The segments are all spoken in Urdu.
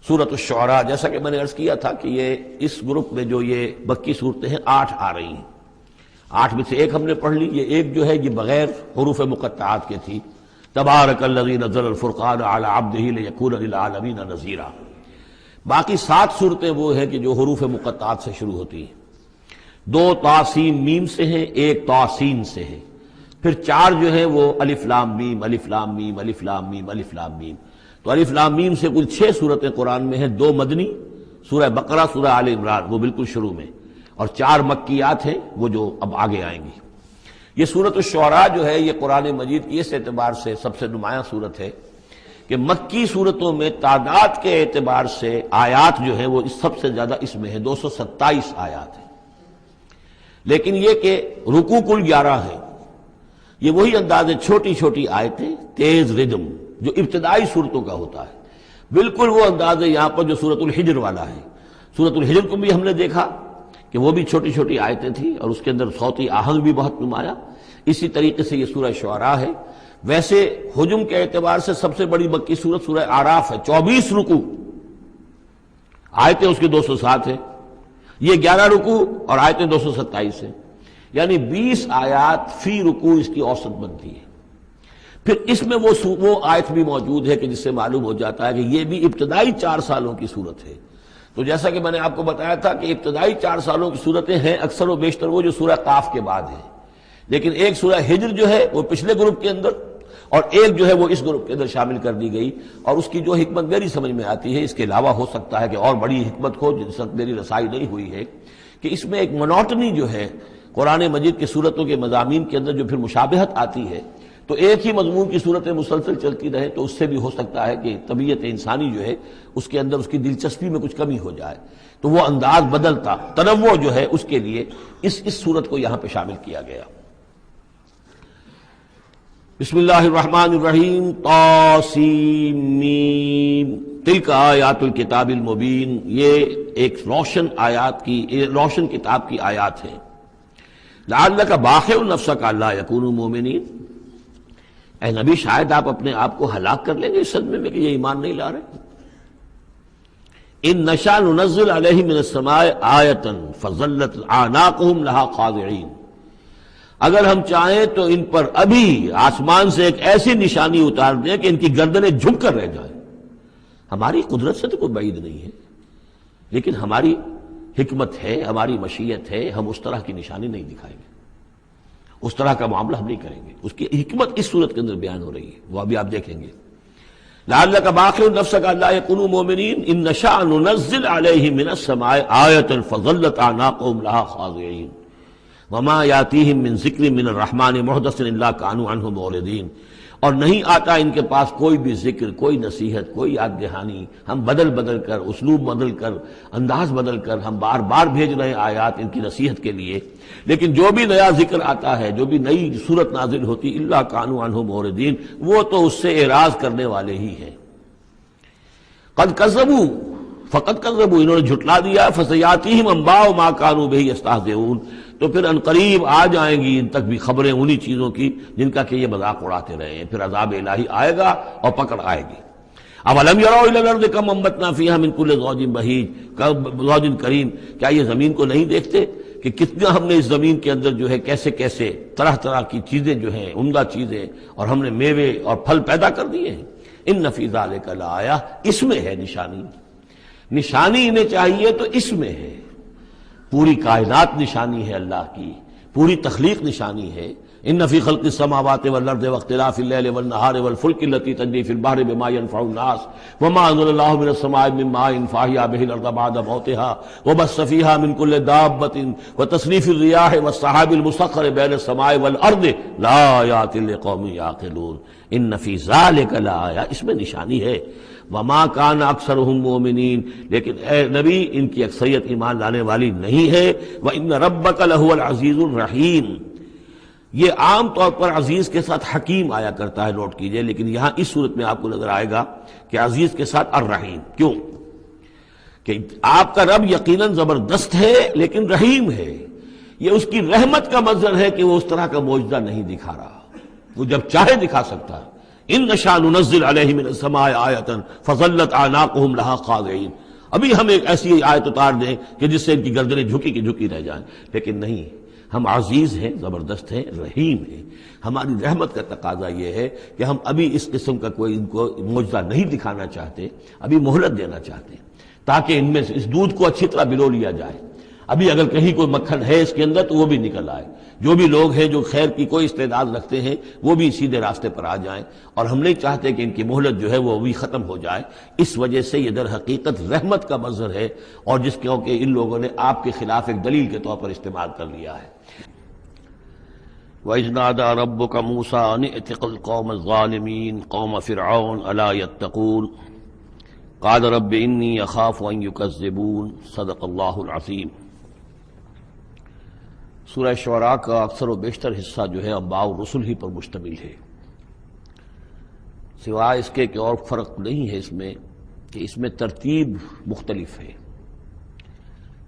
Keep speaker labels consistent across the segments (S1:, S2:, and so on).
S1: سورۃ الشعراء، جیسا کہ میں نے عرض کیا تھا کہ یہ اس گروپ میں جو یہ مکی صورتیں ہیں 8 آ رہی ہیں، 8 میں سے ایک ہم نے پڑھ لی، یہ ایک جو ہے یہ بغیر حروف مقطعات کے تھی، تبارک الذی نزل الفرقان علی عبدہ لیکون للعالمین نذیرا۔ باقی 7 صورتیں وہ ہیں کہ جو حروف مقطعات سے شروع ہوتی ہیں، 2 طاسین میم سے ہیں، 1 طاسین سے ہے، پھر 4 جو ہیں وہ الف لام میم الف لام میم الف لام میم الف لام میم۔ تو الف لام میم سے کل 6 صورتیں قرآن میں ہیں، 2 مدنی، سورہ بقرہ، سورہ آل عمران وہ بالکل شروع میں، اور 4 مکیات ہیں وہ جو اب آگے آئیں گی۔ یہ سورۃ الشعراء جو ہے یہ قرآن مجید کی اس اعتبار سے سب سے نمایاں صورت ہے کہ مکی صورتوں میں تعداد کے اعتبار سے آیات جو ہیں وہ سب سے زیادہ اس میں ہے، 227 آیات ہیں، لیکن یہ کہ رکوع کل 11 ہیں۔ یہ وہی انداز ہے، چھوٹی چھوٹی آیتیں، تیز ردم جو ابتدائی صورتوں کا ہوتا ہے، بالکل وہ انداز ہے یہاں پر جو سورۃ الحجر والا ہے۔ سورۃ الحجر کو بھی ہم نے دیکھا کہ وہ بھی چھوٹی چھوٹی آیتیں تھیں اور اس کے اندر صوتی آہنگ بھی بہت نمایاں، اسی طریقے سے یہ سورہ شعراء ہے۔ ویسے حجم کے اعتبار سے سب سے بڑی مکی سورت سورہ اعراف ہے، 24 رکوع، آیتیں اس کی 207 ہیں، یہ 11 رکوع اور آیتیں 227 ہیں، یعنی 20 آیات فی رکوع اس کی اوسط بنتی ہے۔ پھر اس میں وہ آیت بھی موجود ہے کہ جس سے معلوم ہو جاتا ہے کہ یہ بھی ابتدائی 4 سالوں کی صورت ہے۔ تو جیسا کہ میں نے آپ کو بتایا تھا کہ ابتدائی 4 سالوں کی صورتیں ہیں اکثر و بیشتر وہ جو سورہ قاف کے بعد ہے، لیکن ایک سورہ ہجر جو ہے وہ پچھلے گروپ کے اندر اور ایک جو ہے وہ اس گروپ کے اندر شامل کر دی گئی، اور اس کی جو حکمت میری سمجھ میں آتی ہے، اس کے علاوہ ہو سکتا ہے کہ اور بڑی حکمت ہو جس تک میری رسائی نہیں ہوئی ہے، کہ اس میں ایک منوٹنی جو ہے قرآن مجید کی صورتوں کے مضامین کے اندر جو پھر مشابہت آتی ہے، تو ایک ہی مضمون کی صورتیں مسلسل چلتی رہے تو اس سے بھی ہو سکتا ہے کہ طبیعت انسانی جو ہے اس کے اندر اس کی دلچسپی میں کچھ کمی ہو جائے، تو وہ انداز بدلتا، تنوع جو ہے اس کے لیے اس صورت کو یہاں پہ شامل کیا گیا۔ بسم اللہ الرحمن الرحیم، طاسیم میم، تلک آیات الکتاب المبین، یہ ایک روشن کتاب کی آیات ہیں۔ لعلک باخع نفسک الا یکونوا مؤمنین، اے نبی شاید آپ اپنے آپ کو ہلاک کر لیں گے اس صدمے میں کہ یہ ایمان نہیں لا رہے۔ ان نشاء ننزل علیہم من السماء آیۃ فظلت اعناقہم لہا خاضعین، اگر ہم چاہیں تو ان پر ابھی آسمان سے ایک ایسی نشانی اتار دیں کہ ان کی گردنیں جھک کر رہ جائیں۔ ہماری قدرت سے تو کوئی بعید نہیں ہے، لیکن ہماری حکمت ہے، ہماری مشیت ہے، ہم اس طرح کی نشانی نہیں دکھائیں گے، اس طرح کا معاملہ ہم نہیں کریں گے۔ اس کی حکمت اس صورت کے اندر بیان ہو رہی ہے، وہ ابھی آپ دیکھیں گے۔ لعلک باخع نفسک الا یکونوا مؤمنین ان نشاء ننزل علیہم من السماء آیۃ فظلت اعناقہم لہا خاضعین وما یاتیہم من ذکر من الرحمن محدث الا کانوا عنہ معرضین، اور نہیں آتا ان کے پاس کوئی بھی ذکر، کوئی نصیحت، کوئی یاد دہانی، ہم بدل کر، اسلوب بدل کر، انداز بدل کر ہم بار بار بھیج رہے ہیں آیات ان کی نصیحت کے لیے، لیکن جو بھی نیا ذکر آتا ہے، جو بھی نئی صورت نازل ہوتی، الا کانوا عنہ معرضین، وہ تو اس سے اعراض کرنے والے ہی ہیں۔ قد کذبوا، فقط کذبوا، انہوں نے جھٹلا دیا، فسیاتیہم انباء ما کانوا بہ یستہزئون، تو پھر ان قریب آ جائیں گی ان تک بھی خبریں انہی چیزوں کی جن کا کہ یہ مذاق اڑاتے رہے ہیں، پھر عذاب الہی آئے گا اور پکڑ آئے گی۔ اولم یروا الی الارض کم انبتنا فیہا من کل زوج بہیج زوج کریم، کیا یہ زمین کو نہیں دیکھتے کہ کتنا ہم نے اس زمین کے اندر جو ہے کیسے کیسے طرح طرح کی چیزیں جو ہیں، عمدہ چیزیں، اور ہم نے میوے اور پھل پیدا کر دیے ہیں۔ ان فی ذلک لآیہ، اس میں ہے نشانی، نشانی انہیں چاہیے تو اس میں ہے، پوری کائنات نشانی ہے اللہ کی، پوری تخلیق نشانی ہے۔ ان فی خلق السماوات والارض واختلاف اللیل والنہار والفلک التی تجری فی البحر بما ینفع الناس وما انزل اللہ من السماء من ماء فاحیا بہ الارض بعد موتها وبث فیہا من کل دابۃ وتصریف الرياح والسحاب المسخر بین السماء والارض لآیات لقوم یعقلون۔ ان فی ذلک لآیہ، اس میں نشانی ہے۔ وما کان اکثرهم مؤمنین، لیکن اے نبی ان کی اکثریت ایمان لانے والی نہیں ہے۔ وان ربک لہو العزیز الرحیم، یہ عام طور پر عزیز کے ساتھ حکیم آیا کرتا ہے، نوٹ کیجئے، لیکن یہاں اس صورت میں آپ کو نظر آئے گا کہ عزیز کے ساتھ الرحیم۔ کیوں؟ کہ آپ کا رب یقیناً زبردست ہے لیکن رحیم ہے، یہ اس کی رحمت کا منظر ہے کہ وہ اس طرح کا معجزہ نہیں دکھا رہا، وہ جب چاہے دکھا سکتا ہے۔ ان نشاء ننزل علیہم من السماء آیۃ فظلت اعناقهم لها خاضعین، ابھی ہم ایک ایسی آیت اتار دیں کہ جس سے ان کی گردنیں جھکی کی جھکی رہ جائیں، لیکن نہیں، ہم عزیز ہیں، زبردست ہیں، رحیم ہیں، ہماری رحمت کا تقاضا یہ ہے کہ ہم ابھی اس قسم کا کوئی ان کو معجزہ نہیں دکھانا چاہتے، ابھی مہلت دینا چاہتے ہیں تاکہ ان میں سے اس دودھ کو اچھی طرح بلو لیا جائے، ابھی اگر کہیں کوئی مکھن ہے اس کے اندر تو وہ بھی نکل آئے، جو بھی لوگ ہیں جو خیر کی کوئی استعداد رکھتے ہیں وہ بھی سیدھے راستے پر آ جائیں، اور ہم نہیں چاہتے کہ ان کی مہلت جو ہے وہ بھی ختم ہو جائے۔ اس وجہ سے یہ در حقیقت رحمت کا منظر ہے، اور جس کیونکہ ان لوگوں نے آپ کے خلاف ایک دلیل کے طور پر استعمال کر لیا ہے۔ وَإِذْ نَادَىٰ رَبُّكَ مُوسَىٰ أَنِ ائْتِ الْقَوْمَ الظَّالِمِينَ قَوْمَ فِرْعَوْنَ أَلَا يَتَّقُونَ قَالَ رَبِّ إِنِّي أَخَافُ أَن يُكَذِّبُونَ صدق اللہ العظیم۔ سورہ شعراء کا اکثر و بیشتر حصہ جو ہے انباء الرسل ہی پر مشتمل ہے، سوائے اس کے کہ اور فرق نہیں ہے اس میں کہ اس میں ترتیب مختلف ہے۔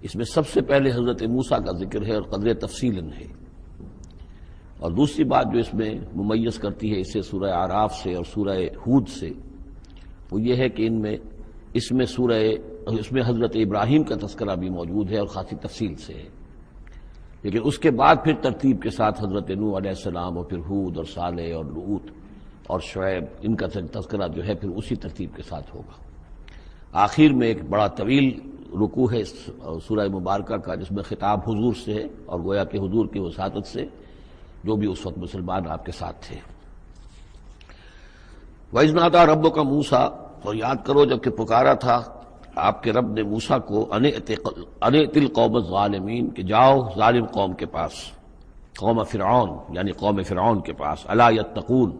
S1: اس میں سب سے پہلے حضرت موسیٰ کا ذکر ہے اور قدر تفصیلاً ہے، اور دوسری بات جو اس میں ممیز کرتی ہے اسے سورہ اعراف سے اور سورہ ہود سے، وہ یہ ہے کہ اس میں حضرت ابراہیم کا تذکرہ بھی موجود ہے اور خاصی تفصیل سے ہے، لیکن اس کے بعد پھر ترتیب کے ساتھ حضرت نوح علیہ السلام اور پھر ہود اور صالح اور لوط اور شعیب، ان کا تذکرہ جو ہے پھر اسی ترتیب کے ساتھ ہوگا۔ آخر میں ایک بڑا طویل رکوع ہے سورہ مبارکہ کا، جس میں خطاب حضور سے ہے، اور گویا کہ حضور کی وساطت سے جو بھی اس وقت مسلمان آپ کے ساتھ تھے۔ وَإِذْ نَادَىٰ رَبُّكَ مُوسَىٰ، اور یاد کرو جب کہ پکارا تھا آپ کے رب نے موسیٰ کو ان ائت القوم الظالمین، کہ جاؤ ظالم قوم کے پاس، قوم فرعون یعنی قوم فرعون کے پاس، الا یتقون،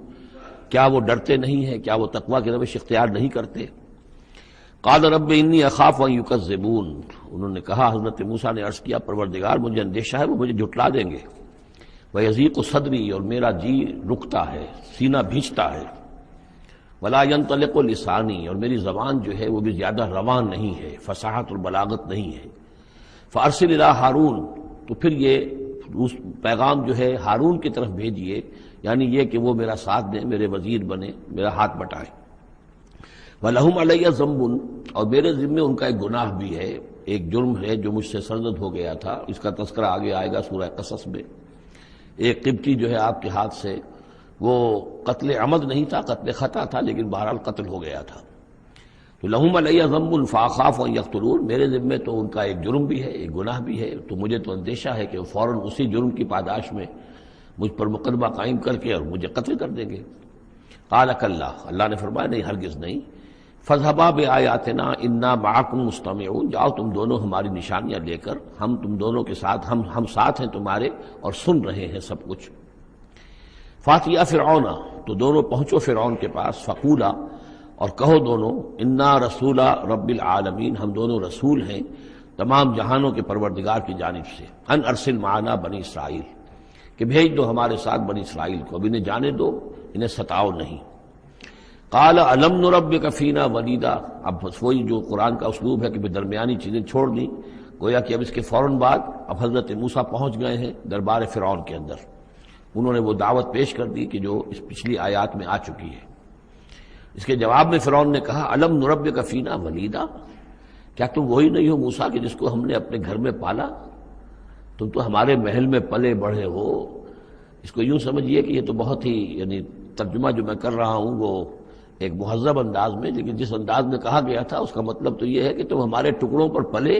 S1: کیا وہ ڈرتے نہیں ہیں، کیا وہ تقوی کی روش اختیار نہیں کرتے؟ قال رب انی اخاف ان یکذبون، انہوں نے کہا، حضرت موسیٰ نے عرض کیا، پروردگار مجھے اندیشہ ہے وہ مجھے جھٹلا دیں گے، ویضیق صدری، اور میرا جی رکتا ہے، سینہ بھینچتا ہے، ولا ينطلق لسانی، اور میری زبان جو ہے وہ بھی زیادہ روان نہیں ہے، فصاحت اور بلاغت نہیں ہے، فارسل الی ہارون، تو پھر یہ پیغام جو ہے ہارون کی طرف بھیجیے، یعنی یہ کہ وہ میرا ساتھ دیں، میرے وزیر بنے، میرا ہاتھ بٹائیں۔ وَلَهُمْ عَلَيَّ ذَنْبٌ، اور میرے ذمے ان کا ایک گناہ بھی ہے، ایک جرم ہے جو مجھ سے سرزد ہو گیا تھا، اس کا تذکرہ آگے آئے گا سورہ قصص میں۔ ایک قبطی جو ہے آپ کے ہاتھ سے، وہ قتل عمد نہیں تھا، قتل خطا تھا، لیکن بہرحال قتل ہو گیا تھا۔ تو لہم علیہ ذنب فاخاف ان یقتلون، میرے ذمے تو ان کا ایک جرم بھی ہے، ایک گناہ بھی ہے، تو مجھے تو اندیشہ ہے کہ وہ فوراً اسی جرم کی پاداش میں مجھ پر مقدمہ قائم کر کے اور مجھے قتل کر دیں گے۔ قال کلا، اللہ نے فرمایا نہیں، ہرگز نہیں، فاذهبا بآیاتنا انا معکم مستمعون، جاؤ تم دونوں ہماری نشانیاں لے کر، ہم تم دونوں کے ساتھ، ہم ساتھ ہیں تمہارے اور سن رہے ہیں سب کچھ۔ فاتیا فرعون، تو دونوں پہنچو فرعون کے پاس، فقولا، اور کہو دونوں، انا رسول رب العالمین، ہم دونوں رسول ہیں تمام جہانوں کے پروردگار کی جانب سے، ان ارسل معنا بنی اسرائیل، کہ بھیج دو ہمارے ساتھ بنی اسرائیل کو، اب انہیں جانے دو، انہیں ستاؤ نہیں۔ قال الم نربک فینا ولیدا، اب وہی جو قرآن کا اسلوب ہے کہ درمیانی چیزیں چھوڑ دیں، گویا کہ اب اس کے فوراً بعد اب حضرت موسیٰ پہنچ گئے ہیں دربار فرعون کے اندر، انہوں نے وہ دعوت پیش کر دی کہ جو اس پچھلی آیات میں آ چکی ہے۔ اس کے جواب میں فرعون نے کہا، الم نربک فینا ولیدا، کیا تم وہی نہیں ہو موسیٰ کہ جس کو ہم نے اپنے گھر میں پالا؟ تم تو ہمارے محل میں پلے بڑھے ہو۔ اس کو یوں سمجھیے کہ یہ تو بہت ہی، یعنی ترجمہ جو میں کر رہا ہوں وہ ایک مہذب انداز میں، لیکن جس انداز میں کہا گیا تھا اس کا مطلب تو یہ ہے کہ تم ہمارے ٹکڑوں پر پلے،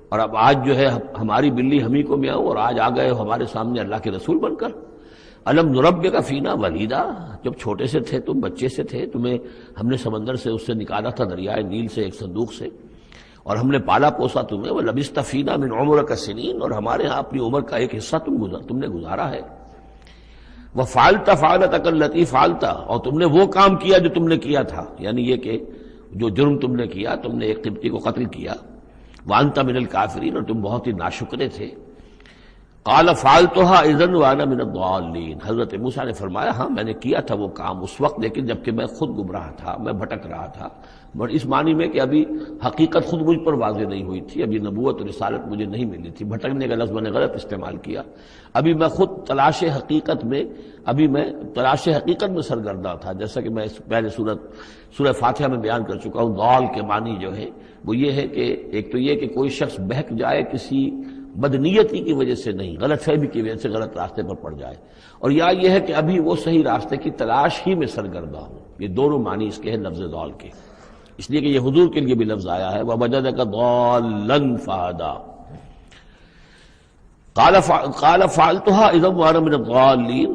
S1: اور اب آج جو ہے ہماری بلی ہم ہی کو میاؤں، اور آج آ گئے ہو ہمارے سامنے اللہ کے رسول بن کر۔ الم نربک فینا ولیدا، جب چھوٹے سے تھے تم، بچے سے تھے، تمہیں ہم نے سمندر سے اس سے نکالا تھا، دریائے نیل سے، ایک صندوق سے، اور ہم نے پالا پوسا تمہیں، ولبثت فینا من عمرک سنین، اور ہمارے ہاں اپنی عمر کا ایک حصہ تم نے گزارا ہے۔ وفعلت فعلتک التی فعلت، اور تم نے وہ کام کیا جو تم نے کیا تھا، یعنی یہ کہ جو جرم تم نے کیا، تم نے ایک قبطی کو قتل کیا، وانت من الکافرین، اور تم بہت ہی ناشکرے تھے۔ قال فعلتها اذا وانا من الضالین، حضرت موسیٰ نے فرمایا ہاں میں نے کیا تھا وہ کام اس وقت، لیکن جبکہ میں خود گمراہ تھا، میں بھٹک رہا تھا، اور اس معنی میں کہ ابھی حقیقت خود مجھ پر واضح نہیں ہوئی تھی، ابھی نبوت اور رسالت مجھے نہیں ملی تھی، بھٹکنے کا لفظ میں نے غلط استعمال کیا، ابھی میں خود تلاش حقیقت میں سرگرداں تھا، جیسا کہ میں اس پہلے سورہ فاتحہ میں بیان کر چکا ہوں۔ ضال کے معنی جو ہے وہ یہ ہے کہ ایک تو یہ کہ کوئی شخص بہک جائے کسی بدنیتی کی وجہ سے نہیں، غلط فہمی کی وجہ سے غلط راستے پر پڑ جائے، اور یا یہ ہے کہ ابھی وہ صحیح راستے کی تلاش ہی میں سرگرداں ہوں۔ یہ دونوں معنی اس کے ہیں لفظ ضال کے، اس لیے کہ یہ حضور کے لیے بھی لفظ آیا ہے وَوَجَدَكَ ضَالًّا فَهَدَىٰ۔ قال فعلتها اذا وانا من الضالین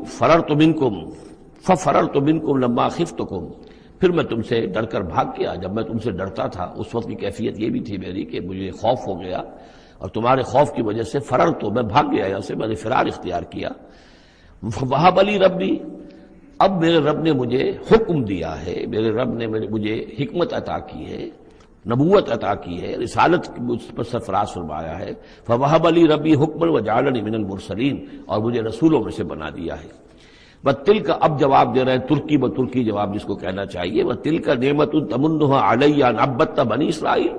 S1: ففررت منکم لما خفتکم، پھر میں تم سے ڈر کر بھاگ گیا، جب میں تم سے ڈرتا تھا اس وقت کی کیفیت یہ بھی تھی میری کہ مجھے خوف ہو گیا، اور تمہارے خوف کی وجہ سے فررت، میں بھاگ گیا یہاں سے، میں نے فرار اختیار کیا۔ وہب لی ربی، اب میرے رب نے مجھے حکم دیا ہے، میرے رب نے مجھے حکمت عطا کی ہے، نبوت عطا کی ہے، رسالت مجھ پر سرفراز فرمایا ہے۔ فوہب لی ربی حکما وجعلنی من المرسلین، اور مجھے رسولوں میں سے بنا دیا ہے۔ وَتِلْكَ، اب جواب دے رہے ہیں ترکی بترکی جواب جس کو کہنا چاہیے، وَتِلْكَ نِعْمَةٌ تَمُنُّهَا عَلَيَّ أَنْ عَبَّدتَ بَنِي اسرائیل،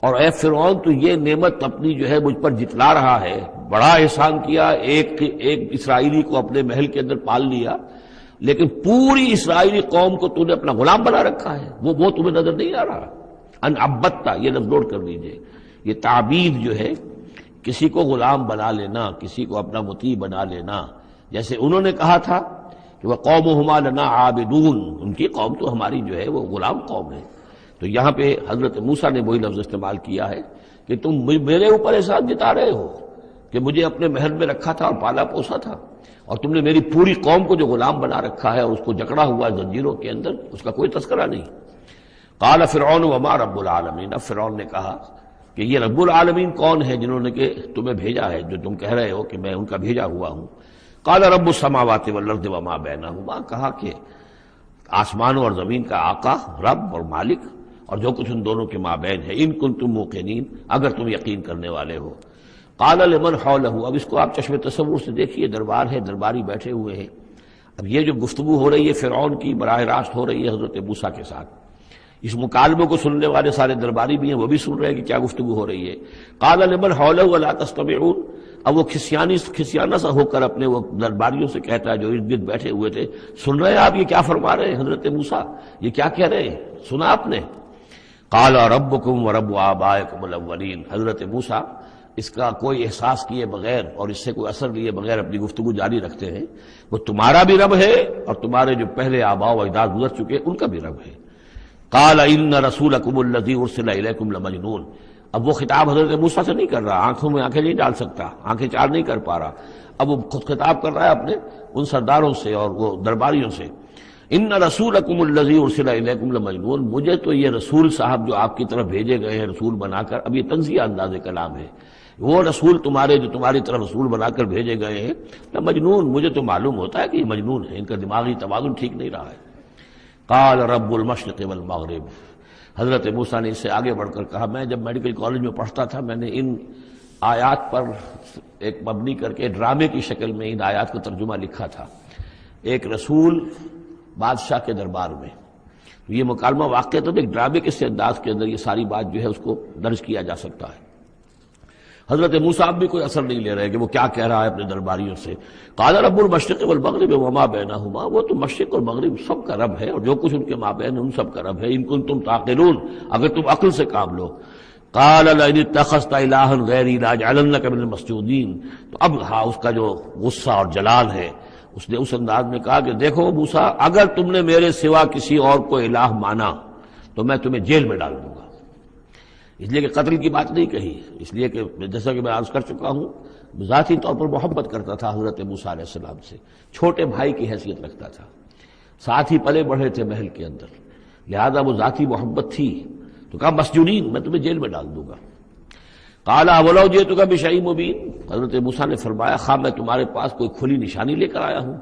S1: اور اے فرعون تو یہ نعمت اپنی جو ہے مجھ پر جتلا رہا ہے، بڑا احسان کیا، ایک اسرائیلی کو اپنے محل کے اندر پال لیا، لیکن پوری اسرائیلی قوم کو تو نے اپنا غلام بنا رکھا ہے، وہ تمہیں نظر نہیں آ رہا۔ ان عبدتا، یہ لفظ نوٹ کر لیجئے، یہ تعبید جو ہے کسی کو غلام بنا لینا، کسی کو اپنا مطیع بنا لینا، جیسے انہوں نے کہا تھا کہ وَقَوْمُهُمَا لَنَا عَابِدُونَ، ان کی قوم تو ہماری جو ہے وہ غلام قوم ہے، تو یہاں پہ حضرت موسیٰ نے وہی لفظ استعمال کیا ہے کہ تم میرے اوپر احسان جتا رہے ہو کہ مجھے اپنے محل میں رکھا تھا اور پالا پوسا تھا، اور تم نے میری پوری قوم کو جو غلام بنا رکھا ہے اور اس کو جکڑا ہوا زنجیروں کے اندر، اس کا کوئی تذکرہ نہیں۔ قال فرعون وما رب العالمین، اب فرعون نے کہا کہ یہ رب العالمین کون ہے جنہوں نے کہ تمہیں بھیجا ہے، جو تم کہہ رہے ہو کہ میں ان کا بھیجا ہوا ہوں۔ قال رب السماوات والارض وما بینہما، کہا کہ آسمانوں اور زمین کا آقا، رب اور مالک، اور جو کچھ ان دونوں کے مابین ہے، ان کنتم موقنین، اگر تم یقین کرنے والے ہو۔ قال لمن حولہ، اب اس کو آپ چشم تصور سے دیکھیے، دربار ہے، درباری بیٹھے ہوئے ہیں، اب یہ جو گفتگو ہو رہی ہے فرعون کی براہ راست ہو رہی ہے حضرت موسیٰ کے ساتھ، اس مکالمے کو سننے والے سارے درباری بھی ہیں، وہ بھی سن رہے ہیں کہ کیا گفتگو ہو رہی ہے۔ قال لمن حولہ الا تستمعون، اب وہ کھسیانہ سا ہو کر اپنے وہ درباریوں سے کہتا ہے جو ارد گرد بیٹھے ہوئے تھے، سن رہے ہیں آپ یہ کیا فرما رہے ہیں حضرت موسیٰ، یہ کیا کہہ رہے ہیں، سنا آپ نے؟ قال ربکم ورب آبائکم الاولین، حضرت موسیٰ اس کا کوئی احساس کیے بغیر اور اس سے کوئی اثر لیے بغیر اپنی گفتگو جاری رکھتے ہیں، وہ تمہارا بھی رب ہے اور تمہارے جو پہلے آباء و اجداد گزر چکے ان کا بھی رب ہے۔ قال ان رسولکم الذی ارسل الیکم لمجنون، اب وہ خطاب حضرت موسیٰ سے نہیں کر رہا، آنکھوں میں آنکھیں نہیں ڈال سکتا، آنکھیں چار نہیں کر پا رہا، اب وہ خود خطاب کر رہا ہے اپنے ان سرداروں سے اور وہ درباریوں سے۔ ان رسولکم الذی ارسل الیکم لمجنون، مجھے تو یہ رسول صاحب جو آپ کی طرف بھیجے گئے ہیں رسول بنا کر، اب یہ تنزیہ انداز کلام ہے، وہ رسول تمہارے جو تمہاری طرف رسول بنا کر بھیجے گئے ہیں مجنون، مجھے تو معلوم ہوتا ہے کہ یہ مجنون ہے، ان کا دماغی توازن ٹھیک نہیں رہا ہے۔ قال رب المشرق والمغرب، حضرت موسیٰ نے اس سے آگے بڑھ کر کہا، میں جب میڈیکل کالج میں پڑھتا تھا میں نے ان آیات پر ایک مبنی کر کے ڈرامے کی شکل میں ان آیات کا ترجمہ لکھا تھا، ایک رسول بادشاہ کے دربار میں، یہ مکالمہ واقع تو ایک ڈرامے کے سے انداز کے اندر یہ ساری بات جو ہے اس کو درج کیا جا سکتا ہے۔ حضرت موسیٰ بھی کوئی اثر نہیں لے رہے کہ وہ کیا کہہ رہا ہے اپنے درباریوں سے۔ قال رب المشرق والمغرب وما بینہما، وہ تو مشرق اور مغرب سب کا رب ہے اور جو کچھ ان کے مابین ہے ان سب کا رب ہے، ان کنتم تعقلون، اگر تم عقل سے کام لو۔ قال لئن اتخذت الہا غیری لاجعلنک من المسجونین، تو اب ہاں اس کا جو غصہ اور جلال ہے، اس نے اس انداز میں کہا کہ دیکھو موسیٰ، اگر تم نے میرے سوا کسی اور کو الہ مانا تو میں تمہیں جیل میں ڈال دوں گا، اس لیے کہ قتل کی بات نہیں کہی، اس لیے کہ جیسا کہ میں عرض کر چکا ہوں ذاتی طور پر محبت کرتا تھا حضرت موسیٰ علیہ السلام سے، چھوٹے بھائی کی حیثیت رکھتا تھا، ساتھ ہی پلے بڑھے تھے محل کے اندر، لہذا وہ ذاتی محبت تھی، تو کہا مسجونین، میں تمہیں جیل میں ڈال دوں گا۔ قال اولو جئتک بشیء مبین، حضرت موسیٰ نے فرمایا خواہ میں تمہارے پاس کوئی کھلی نشانی لے کر آیا ہوں۔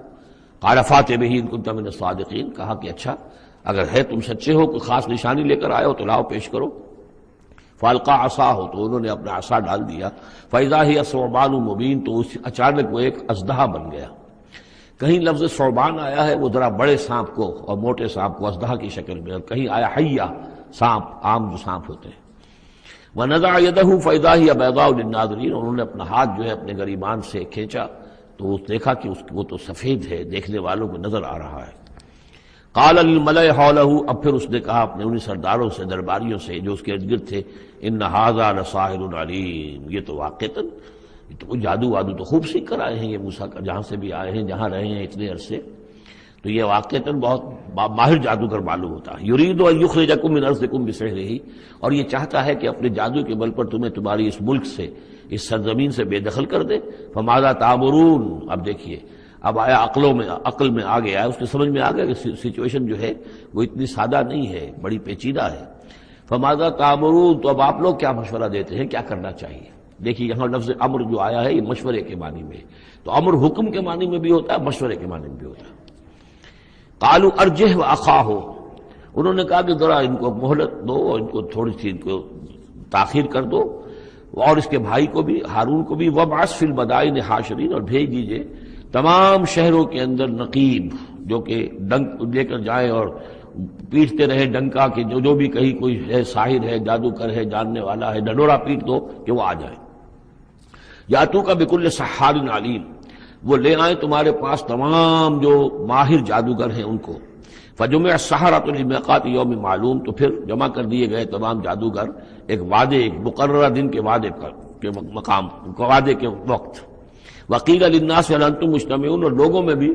S1: قال فاتح بہ ان کنت من الصادقین، کہا کہ اچھا اگر ہے تم سچے ہو، کوئی خاص نشانی لے کر آئے ہو تو لاؤ پیش کرو۔ فالقا عصاہ، تو انہوں نے اپنا عصا ڈال دیا، فاذا ہی ثعبان مبین، تو اچانک وہ ایک اژدہا بن گیا۔ کہیں لفظ ثعبان آیا ہے وہ ذرا بڑے سانپ کو اور موٹے سانپ کو اژدہا کی شکل میں، اور کہیں آیا حیہ، سانپ، عام جو سانپ ہوتے ہیں۔ وَنَزَعَ يَدَهُ فَإِذَا هِيَ بَيْضَاءُ لِلنَّاظِرِينَ، انہوں نے اپنا ہاتھ جو ہے اپنے گریبان سے کھینچا تو دیکھا کہ وہ تو سفید ہے، دیکھنے والوں کو نظر آ رہا ہے۔ قال للملأ حوله، اب پھر اس نے کہا اپنے انہیں سرداروں سے، درباریوں سے جو اس کے ارد گرد تھے، ان ھذا لساحر علیم، یہ تو واقعتاً یہ تو جادو وادو تو خوب سیکھ کر آئے ہیں یہ موسیٰ کا، جہاں سے بھی آئے ہیں، جہاں رہے ہیں اتنے عرصے، تو یہ واقعتاً بہت ماہر جادوگر معلوم ہوتا ہے۔ یرید ان یخرجکم من ارضکم بسحرہ، اور یہ چاہتا ہے کہ اپنے جادو کے بل پر تمہیں تمہاری اس ملک سے، اس سرزمین سے بے دخل کر دے۔ فماذا تأمرون، اب دیکھیے اب آیا عقل میں آ گیا ہے، اس کے سمجھ میں آ گیا کہ سچویشن جو ہے وہ اتنی سادہ نہیں ہے، بڑی پیچیدہ ہے۔ فماذا تأمرون، تو اب آپ لوگ کیا مشورہ دیتے ہیں، کیا کرنا چاہیے؟ دیکھیے یہاں لفظ امر جو آیا ہے یہ مشورے کے معنی میں، تو امر حکم کے معنی میں بھی ہوتا ہے، مشورے کے معنی میں بھی ہوتا ہے۔ قالوا ارجہ واخاہ، انہوں نے کہا کہ ذرا ان کو مہلت دو اور ان کو تھوڑی سی ان کو تاخیر کر دو، اور اس کے بھائی کو بھی، ہارون کو بھی، وابعث فی المدائن حاشرین، اور بھیج دیجئے تمام شہروں کے اندر نقیب جو کہ ڈنک لے کر جائیں اور پیٹتے رہے ڈنکا کہ جو بھی کہیں کوئی ہے ساحر ہے، جادوگر ہے، جاننے والا ہے، ڈنڈورا پیٹ دو کہ وہ آ جائے۔ یاتوک بکل سحار علیم، وہ لے آئیں تمہارے پاس تمام جو ماہر جادوگر ہیں ان کو۔ فجمع السحرۃ لمیقات یوم معلوم، تو پھر جمع کر دیے گئے تمام جادوگر ایک وعدے، ایک مقررہ دن کے وعدے کے مقام، وعدے کے وقت۔ وقیل للناس هل انتم مجتمعون، اور لوگوں میں بھی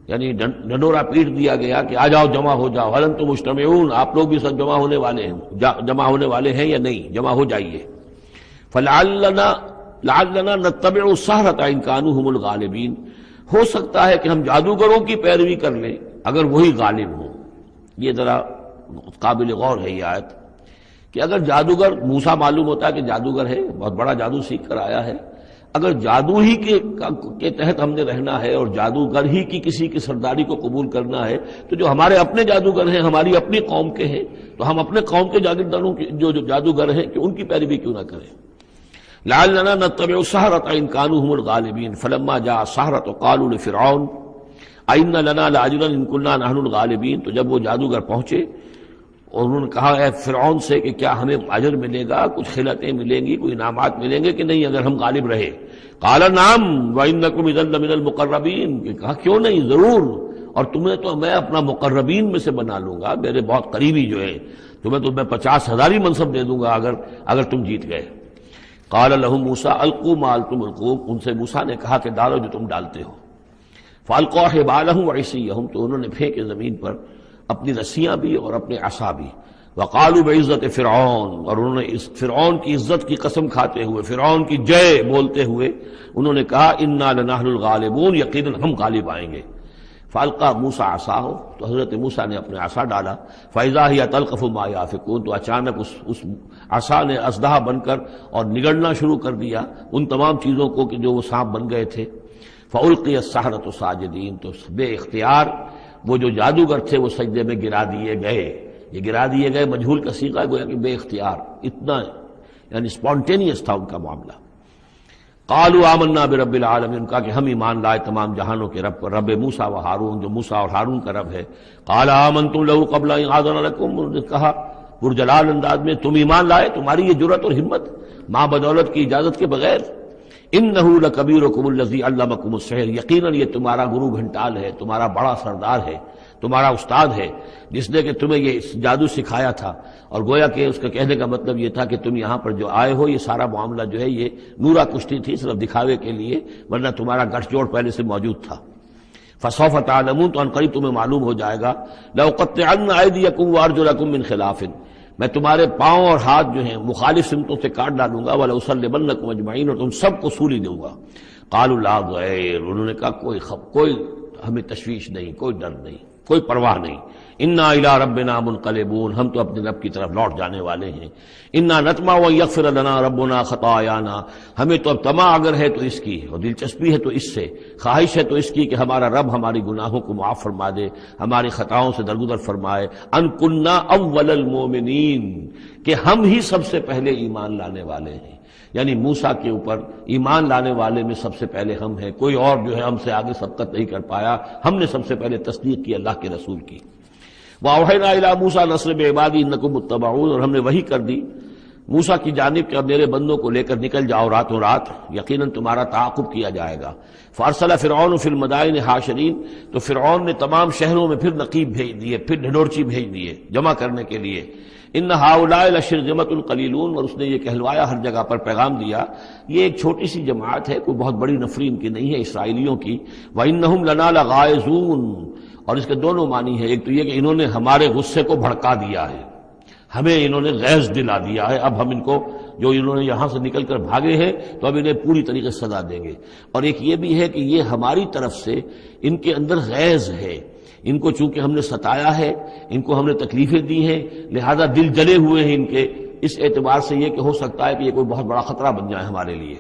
S1: یعنی ڈنڈورا پیٹ دیا گیا کہ آ جاؤ، جمع ہو جاؤ، هل انتم مجتمعون، آپ لوگ بھی سب جمع ہونے والے ہیں یا نہیں، جمع ہو جائیے۔ لعلنا نتبع السحرۃ ان كانوا هم الغالبین، ہو سکتا ہے کہ ہم جادوگروں کی پیروی کر لیں اگر وہی غالب ہوں۔ یہ ذرا قابل غور ہے یہ آیت کہ اگر جادوگر، موسیٰ معلوم ہوتا ہے کہ جادوگر ہے، بہت بڑا جادو سیکھ کر آیا ہے، اگر جادو ہی کے تحت ہم نے رہنا ہے اور جادوگر ہی کی کسی کی سرداری کو قبول کرنا ہے، تو جو ہمارے اپنے جادوگر ہیں، ہماری اپنی قوم کے ہیں، تو ہم اپنے قوم کے جاگیرداروں جو جادوگر ہیں کہ ان کی پیروی کیوں نہ کریں۔ لعلنا نتبع السحرۃ ان كانوا هم الغالبین فلما جاء السحرۃ قالوا لفرعون ائن لنا لاجرا ان كنا نحن الغالبین، تو جب وہ جادوگر پہنچے اور انہوں نے کہا اے فرعون سے کہ کیا ہمیں اجر ملے گا، کچھ خلعتیں ملیں گی، کوئی انعامات ملیں گے کہ نہیں اگر ہم غالب رہے؟ قال نعم وانکم اذا لمن المقربین، کہ کہا کیوں نہیں، ضرور، اور تمہیں تو میں اپنا مقربین میں سے بنا لوں گا، میرے بہت قریبی جو ہے، تمہیں تو میں 50,000 منصب دے دوں گا اگر تم جیت گئے۔ قال لهم موسیٰ القوا ما انتم ملقون، ان سے موسیٰ نے کہا کہ ڈالو جو تم ڈالتے ہو۔ فالقوا حبالهم وعصیهم، تو انہوں نے پھینکے زمین پر اپنی رسیاں بھی اور اپنے عصا بھی۔ وقالوا بعزت فرعون، اور انہوں نے اس فرعون کی عزت کی قسم کھاتے ہوئے، فرعون کی جے بولتے ہوئے انہوں نے کہا انا لنحن الغالبون، یقیناً ہم غالب آئیں گے۔ فالقى موسیٰ عصاہ، تو حضرت موسیٰ نے اپنے عصا ڈالا، فاذا هي تلقف ما يافكون، تو اچانک اس عصا نے اژدہا بن کر اور نگڑنا شروع کر دیا ان تمام چیزوں کو کہ جو وہ سانپ بن گئے تھے۔ فالقي السحرة ساجدين، تو بے اختیار وہ جو جادوگر تھے وہ سجدے میں گرا دیے گئے۔ یہ گرا دیے گئے مجہول کا صیغہ گویا کہ بے اختیار، اتنا یعنی اسپونٹینیس تھا ان کا معاملہ۔ قالوا آمنا برب العالمین، کہا کہ ہم ایمان لائے تمام جہانوں کے رب پر، رب موسیٰ و ہارون، جو موسیٰ اور ہارون کا رب ہے۔ قال آمنتم له قبل ان آذن لكم، انہوں نے کہا پرجلال انداز میں تم ایمان لائے، تمہاری یہ جرأت اور ہمت ماں بدولت کی اجازت کے بغیر۔ انہ لکبیرکم الذی علمکم السحر، یقیناً یہ تمہارا گرو گھنٹال ہے، تمہارا بڑا سردار ہے، تمہارا استاد ہے، جس نے کہ تمہیں یہ جادو سکھایا تھا۔ اور گویا کہ اس کا کہنے کا مطلب یہ تھا کہ تم یہاں پر جو آئے ہو یہ سارا معاملہ جو ہے یہ نورا کشتی تھی، صرف دکھاوے کے لیے، ورنہ تمہارا گٹھ جوڑ پہلے سے موجود تھا۔ فسوف تعلمون، تو ان قریب تمہیں معلوم ہو جائے گا، لأقطعن ایدیکم وارجلکم من خلاف، میں تمہارے پاؤں اور ہاتھ جو ہیں مخالف سمتوں سے کاٹ ڈالوں گا، وَلَأُصَلِّبَنَّكُمْ أَجْمَعِينَ، اور تم سب کو سولی دوں گا۔ قالوا لا ضیر، انہوں نے کہا کوئی ہمیں تشویش نہیں، کوئی ڈر نہیں۔ کوئی پرواہ نہیں. انا الی ربنا منقلبون، ہم تو اپنے رب کی طرف لوٹ جانے والے ہیں. انا نطمع ان یغفر لنا ربنا خطایانا، ہمیں تو اب طمع اگر ہے تو اس کی، اور دلچسپی ہے تو اس سے، خواہش ہے تو اس کی کہ ہمارا رب ہماری گناہوں کو معاف فرما دے، ہماری خطاؤں سے درگزر فرمائے. ان کنا اول المؤمنین، کہ ہم ہی سب سے پہلے ایمان لانے والے ہیں. یعنی موسیٰ کے اوپر ایمان لانے والے میں سب سے پہلے ہم ہیں، کوئی اور جو ہے ہم سے آگے سبقت نہیں کر پایا، ہم نے سب سے پہلے تصدیق کی اللہ کے رسول کی. وَأَوْحَيْنَا إِلَىٰ مُوسَىٰ نَصْرِ بِعِبَادِي إِنَّكُمْ مُتَّبَعُونَ، اور ہم نے وحی کر دی موسیٰ کی جانب کہ اب میرے بندوں کو لے کر نکل جاؤ راتوں رات، یقیناً تمہارا تعاقب کیا جائے گا. فَأَرْسَلَ فِرْعَوْنُ فِي الْمَدَائِنِ حَاشِرِينَ، تو فرعون نے تمام شہروں میں پھر نقیب بھیج دیے، پھر ڈھنڈورچی بھیج دیے جمع کرنے کے لیے. ان ہؤلاء لشرذمۃ قلیلون، اور اس نے یہ کہلوایا ہر جگہ پر پیغام دیا یہ ایک چھوٹی سی جماعت ہے، کوئی بہت بڑی نفری ان کی نہیں ہے اسرائیلیوں کی. وانہم لنا لغائظون، اور اس کے دونوں معنی ہیں، ایک تو یہ کہ انہوں نے ہمارے غصے کو بھڑکا دیا ہے، ہمیں انہوں نے غیظ دلا دیا ہے، اب ہم ان کو جو انہوں نے یہاں سے نکل کر بھاگے ہیں تو اب انہیں پوری طریقے سے سزا دیں گے. اور ایک یہ بھی ہے کہ یہ ہماری طرف سے ان کے اندر غیظ ہے، ان کو چونکہ ہم نے ستایا ہے، ان کو ہم نے تکلیفیں دی ہیں، لہذا دل جلے ہوئے ہیں ان کے، اس اعتبار سے یہ کہ ہو سکتا ہے کہ یہ کوئی بہت بڑا خطرہ بن جائے ہمارے لیے.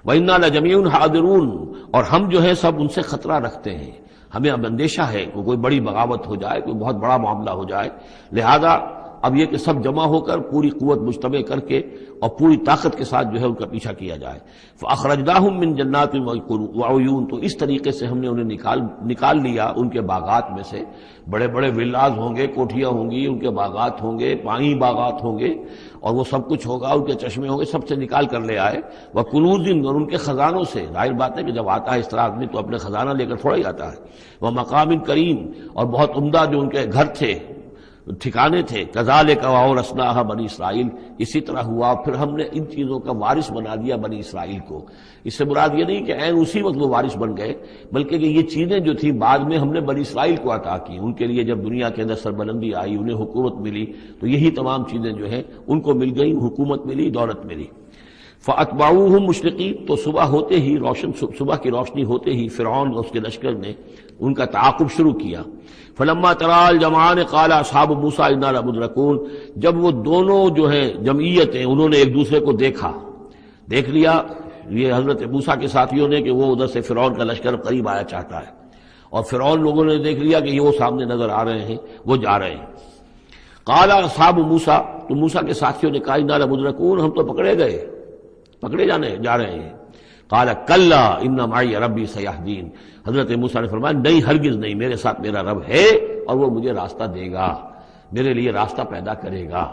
S1: وَإِنَّا لَجَمِيعٌ حَاذِرُونَ، اور ہم جو ہے سب ان سے خطرہ رکھتے ہیں، ہمیں اب اندیشہ ہے کہ کوئی بڑی بغاوت ہو جائے، کوئی بہت بڑا معاملہ ہو جائے، لہذا اب یہ کہ سب جمع ہو کر پوری قوت مجتمع کر کے اور پوری طاقت کے ساتھ جو ہے ان کا پیچھا کیا جائے. فَأَخْرَجْنَاهُم مِّن جَنَّاتٍ وَعُيُونٍ، تو اس طریقے سے ہم نے انہیں نکال لیا ان کے باغات میں سے. بڑے بڑے ولاز ہوں گے، کوٹھیاں ہوں گی، ان کے باغات ہوں گے، پانی باغات ہوں گے، اور وہ سب کچھ ہوگا، ان کے چشمے ہوں گے، سب سے نکال کر لے آئے. وَكُنُوزٍ، اور ان کے خزانوں سے. ظاہر بات ہے کہ جب آتا ہے اس طرح آدمی تو اپنے خزانہ لے کر تھوڑا ہی آتا ہے. وَمَقَامٍ کریم، اور بہت عمدہ جو ان کے گھر تھے، ٹھکانے تھے. کذالک وَأَوْرَثْنَاهَا بنی اسرائیل، اسی طرح ہوا پھر ہم نے ان چیزوں کا وارث بنا دیا بنی اسرائیل کو. اس سے مراد یہ نہیں کہ عین اسی وقت وہ وارث بن گئے، بلکہ کہ یہ چیزیں جو تھیں بعد میں ہم نے بنی اسرائیل کو عطا کی. ان کے لیے جب دنیا کے اندر سربلندی آئی، انہیں حکومت ملی، تو یہی تمام چیزیں جو ہیں ان کو مل گئیں، حکومت ملی، دولت ملی. فَأَتْبَعُوهُمْ مُشْرِقِينَ، تو صبح ہوتے ہی صبح کی روشنی ہوتے ہی فرعون اور اس کے لشکر نے ان کا تعاقب شروع کیا. فلما ترى الجمعان قال اصحاب موسیٰ انا لمدرکون، جب وہ دونوں جو ہیں جمعیتیں انہوں نے ایک دوسرے کو دیکھ لیا یہ حضرت موسیٰ کے ساتھیوں نے کہ وہ ادھر سے فرعون کا لشکر قریب آیا چاہتا ہے، اور فرعون لوگوں نے دیکھ لیا کہ یہ وہ سامنے نظر آ رہے ہیں، وہ جا رہے ہیں. قال اصحاب موسیٰ، تو موسیٰ کے ساتھیوں نے کہا انا لمدرکون، ہم تو پکڑے جا رہے ہیں. قال کلا ان معی ربی سیہدین، حضرت موسیٰ نے فرمایا نہیں، ہرگز نہیں، میرے ساتھ میرا رب ہے اور وہ مجھے راستہ دے گا، میرے لیے راستہ پیدا کرے گا.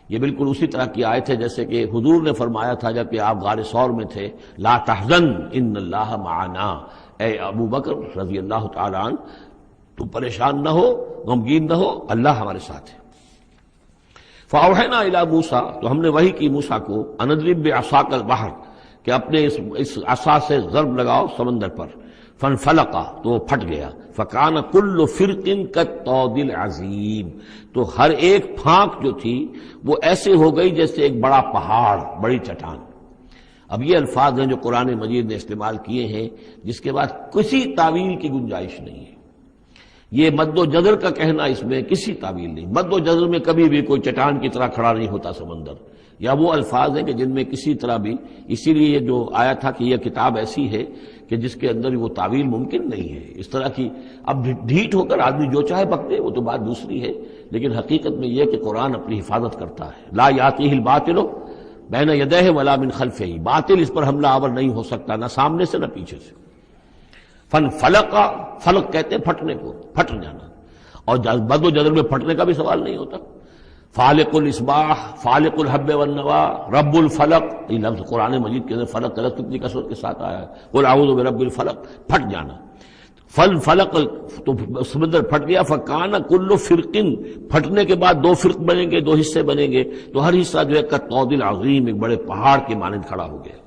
S1: یہ بالکل اسی طرح کی آیت ہے جیسے کہ حضور نے فرمایا تھا جب کہ آپ غار ثور میں تھے، لا تحزن ان اللہ معنا، اے ابو بکر رضی اللہ تعالی عنہ تم پریشان نہ ہو، غمگین نہ ہو، اللہ ہمارے ساتھ ہے. فاوحینا الی موسیٰ، تو ہم نے وحی کی موسیٰ کو، ان اضرب بعصاک البحر، کہ اپنے اس عصا سے ضرب لگاؤ سمندر پر. فانفلق، تو وہ پھٹ گیا. فکان کل فرق کالطود العظیم، تو ہر ایک پھانک جو تھی وہ ایسے ہو گئی جیسے ایک بڑا پہاڑ، بڑی چٹان. اب یہ الفاظ ہیں جو قرآن مجید نے استعمال کیے ہیں جس کے بعد کسی تعویل کی گنجائش نہیں ہے. یہ مد و جزر کا کہنا، اس میں کسی تعویل نہیں. مد و جزر میں کبھی بھی کوئی چٹان کی طرح کھڑا نہیں ہوتا سمندر، یا وہ الفاظ ہیں کہ جن میں کسی طرح بھی، اسی لیے یہ جو آیا تھا کہ یہ کتاب ایسی ہے کہ جس کے اندر وہ تعویل ممکن نہیں ہے. اس طرح کی اب ڈھیٹ ہو کر آدمی جو چاہے بک دے وہ تو بات دوسری ہے، لیکن حقیقت میں یہ کہ قرآن اپنی حفاظت کرتا ہے. لا یاتیہ الباطل بین یدیہ ولا من خلفہ، باطل اس پر حملہ آور نہیں ہو سکتا، نہ سامنے سے نہ پیچھے سے. فلق، فلق کہتے ہیں پھٹنے کو، پھٹ جانا، اور بد و جدر میں پھٹنے کا بھی سوال نہیں ہوتا. فالق الاصباح، فالق الحب والنوا، رب الفلق، یہ لفظ قرآن مجید کے اندر فلق کا لفظ کتنی کثرت کے ساتھ آیا ہے. قل اعوذ برب الفلق، پھٹ جانا. فلق، تو سمندر پھٹ گیا. فکان کل فرق، پھٹنے کے بعد دو فرق بنیں گے، دو حصے بنیں گے، تو ہر حصہ جو ہے کالطود العظیم، ایک بڑے پہاڑ کے مانند کھڑا ہو گیا.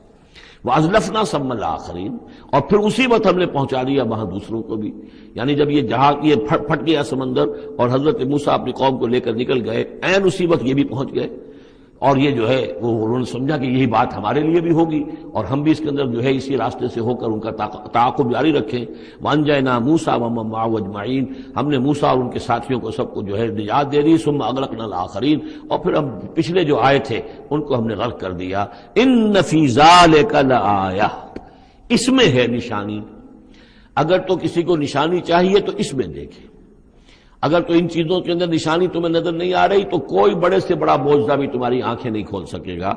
S1: وَأَزْلَفْنَا ثَمَّ الْآخَرِينَ، اور پھر اسی وقت ہم نے پہنچا دیا وہاں دوسروں کو بھی. یعنی جب یہ جہاز یہ پھٹ گیا سمندر اور حضرت موسیٰ اپنی قوم کو لے کر نکل گئے، عین اسی وقت یہ بھی پہنچ گئے. اور یہ جو ہے وہ انہوں نے سمجھا کہ یہی بات ہمارے لیے بھی ہوگی اور ہم بھی اس کے اندر جو ہے اسی راستے سے ہو کر ان کا تعاقب جاری رکھیں. وانجینا موسیٰ ومن معہ اجمعین، ہم نے موسیٰ اور ان کے ساتھیوں کو سب کو جو ہے نجات دے دی. ثم اغرقنا الآخرین، اور پھر ہم پچھلے جو آئے تھے ان کو ہم نے غرق کر دیا. ان فی ذلک لآیہ، اس میں ہے نشانی. اگر تو کسی کو نشانی چاہیے تو اس میں دیکھیں. اگر تو ان چیزوں کے اندر نشانی تمہیں نظر نہیں آ رہی تو کوئی بڑے سے بڑا معجزہ بھی تمہاری آنکھیں نہیں کھول سکے گا.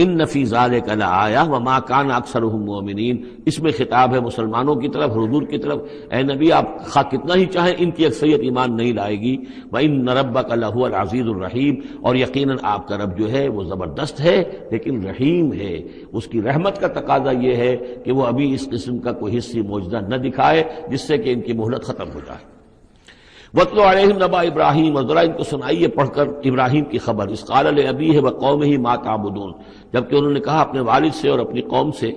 S1: ان فی ذلک لآیہ وما کان اکثرهم مؤمنین، اس میں خطاب ہے مسلمانوں کی طرف، حضور کی طرف. اے نبی آپ خواہ کتنا ہی چاہیں ان کی اکثریت ایمان نہیں لائے گی. وان ربک لہو العزیز الرحیم، اور یقیناً آپ کا رب جو ہے وہ زبردست ہے لیکن رحیم ہے. اس کی رحمت کا تقاضا یہ ہے کہ وہ ابھی اس قسم کا کوئی حصی معجزہ نہ دکھائے جس سے کہ ان کی مہلت ختم ہو جائے. وَاتْلُ عَلَيْهِمْ نَبَأَ ابراہیم، اور ذرا ان کو سنائیے پڑھ کر ابراہیم کی خبر. اذ قال لأبیہ وقومہ ما تعبدون، جبکہ انہوں نے کہا اپنے والد سے اور اپنی قوم سے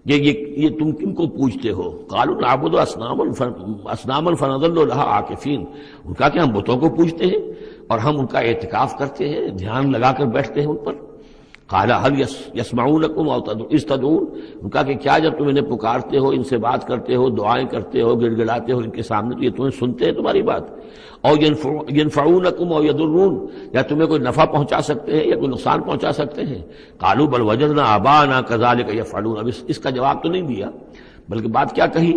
S1: یہ تم کن کو پوجتے ہو؟ قالوا نعبد اصناما فنظل لها عاکفین، ان کا کہ ہم بتوں کو پوجتے ہیں اور ہم ان کا اعتکاف کرتے ہیں، دھیان لگا کر بیٹھتے ہیں ان پر. قال هل يسمعونكم او اذ تدعون، ان کا کہ کیا جب تم انہیں پکارتے ہو، ان سے بات کرتے ہو، دعائیں کرتے ہو، گڑ گڑاتے ہو ان کے سامنے تو یہ تمہیں سنتے ہیں تمہاری بات؟ او ينفعونكم او يضرون، یا تمہیں کوئی نفع پہنچا سکتے ہیں یا کوئی نقصان پہنچا سکتے ہیں؟ قالوا بل وجدنا آباءنا كذلك يفعلون، اب اس کا جواب تو نہیں دیا بلکہ بات کیا کہی،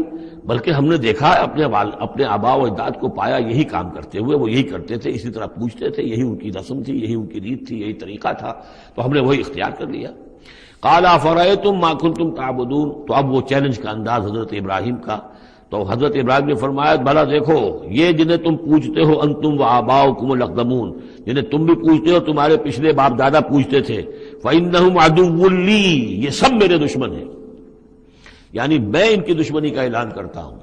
S1: بلکہ ہم نے دیکھا اپنے آباء و اجداد کو پایا یہی کام کرتے ہوئے، وہ یہی کرتے تھے، اسی طرح پوچھتے تھے، یہی ان کی رسم تھی، یہی ان کی ریت تھی، یہی طریقہ تھا، تو ہم نے وہی اختیار کر لیا. قال افرأیتم ما کنتم تعبدون، تو اب وہ چیلنج کا انداز حضرت ابراہیم کا. تو حضرت ابراہیم نے فرمایا بھلا دیکھو یہ جنہیں تم پوجتے ہو، انتم و آباؤکم الاقدمون، جنہیں تم بھی پوجتے ہو تمہارے پچھلے باپ دادا پوجتے تھے، فإنہم عدو لی، یہ سب میرے دشمن ہیں، یعنی میں ان کی دشمنی کا اعلان کرتا ہوں.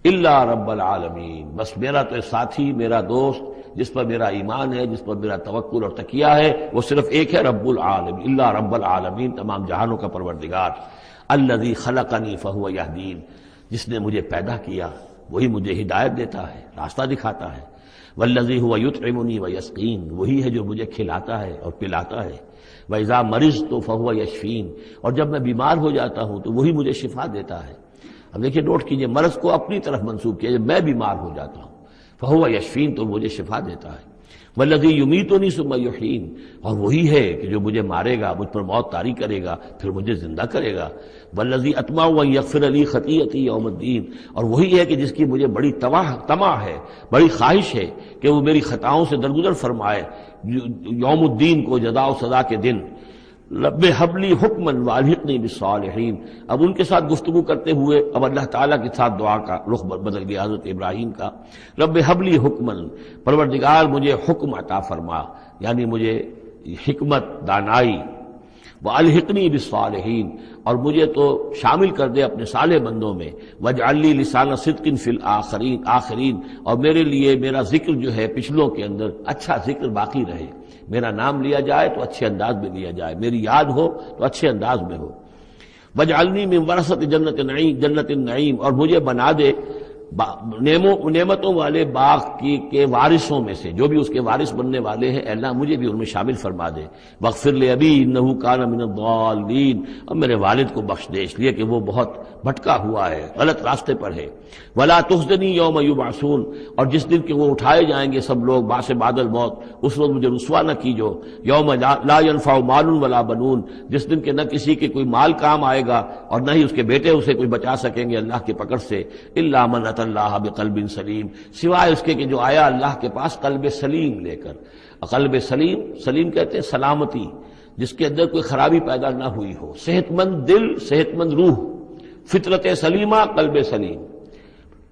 S1: الا رب العالمین، بس میرا تو ساتھی، میرا دوست جس پر میرا ایمان ہے، جس پر میرا توکل اور تکیہ ہے، وہ صرف ایک ہے، رب العالمین، الا رب العالمین، تمام جہانوں کا پروردگار. الذی خلقنی فہو یہدین، جس نے مجھے پیدا کیا وہی مجھے ہدایت دیتا ہے، راستہ دکھاتا ہے. والذی هو یطعمنی ویسقین، وہی ہے جو مجھے کھلاتا ہے اور پلاتا ہے. وَإِذَا مَرِضْتُ فَهُوَ يَشْفِينِ، اور جب میں بیمار ہو جاتا ہوں تو وہی مجھے شفا دیتا ہے. اب دیکھیے نوٹ کیجئے، مرض کو اپنی طرف منسوب کیا، جب میں بیمار ہو جاتا ہوں فَهُوَ يَشْفِينِ، تو مجھے شفا دیتا ہے. وَالَّذِي يُمِيتُنِي ثُمَّ يُحْيِينِ، اور وہی ہے کہ جو مجھے مارے گا، مجھ پر موت طاری کرے گا، پھر مجھے زندہ کرے گا. وَالَّذِي أَطْمَعُ أَن يَغْفِرَ لِي خَطِيئَتِي يَوْمَ الدِّينِ، اور وہی ہے کہ جس کی مجھے بڑی طمع ہے، بڑی خواہش ہے کہ وہ میری خطاؤں سے درگزر فرمائے یوم الدین کو، جزا و سزا کے دن. رب حب لی حکما والحقنی بالصالحین، اب ان کے ساتھ گفتگو کرتے ہوئے اب اللہ تعالیٰ کے ساتھ دعا کا رخ بدل گیا حضرت ابراہیم کا. رب حب لی حکما، پروردگار مجھے حکم عطا فرما، یعنی مجھے حکمت، دانائی. والحقنی بالصالحین، اور مجھے تو شامل کر دے اپنے صالح بندوں میں. واجعل لی لسان صدق فی الآخرین، اور میرے لیے میرا ذکر جو ہے پچھلوں کے اندر اچھا ذکر باقی رہے، میرا نام لیا جائے تو اچھے انداز میں لیا جائے، میری یاد ہو تو اچھے انداز میں ہو. واجعلنی من ورثۃ جنت النعیم، اور مجھے بنا دے نعمتوں والے باغ کے وارثوں میں سے، جو بھی اس کے وارث بننے والے ہیں، اے اللہ مجھے بھی ان میں شامل فرما دے. واغفر لأبی انہ کان من الضالین، اور میرے والد کو بخش دے اس لیے کہ وہ بہت بھٹکا ہوا ہے، غلط راستے پر ہے. ولا تخزنی یوم یبعثون، اور جس دن کہ وہ اٹھائے جائیں گے سب لوگ بعد بعد الموت، اس وقت مجھے رسوا نہ کیجو. یوم لا ینفع مال ولا بنون، جس دن کہ نہ کسی کے کوئی مال کام آئے گا اور نہ ہی اس کے بیٹے اسے کوئی بچا سکیں گے اللہ کی پکڑ سے. الا من اتى اللہ بقلب سلیم، سوائے اس کے کہ جو آیا اللہ کے پاس قلب سلیم لے کر. قلب سلیم کہتے ہیں سلامتی، جس کے اندر کوئی خرابی پیدا نہ ہوئی ہو، صحت مند دل، صحت مند روح، فطرت سلیمہ، قلب سلیم،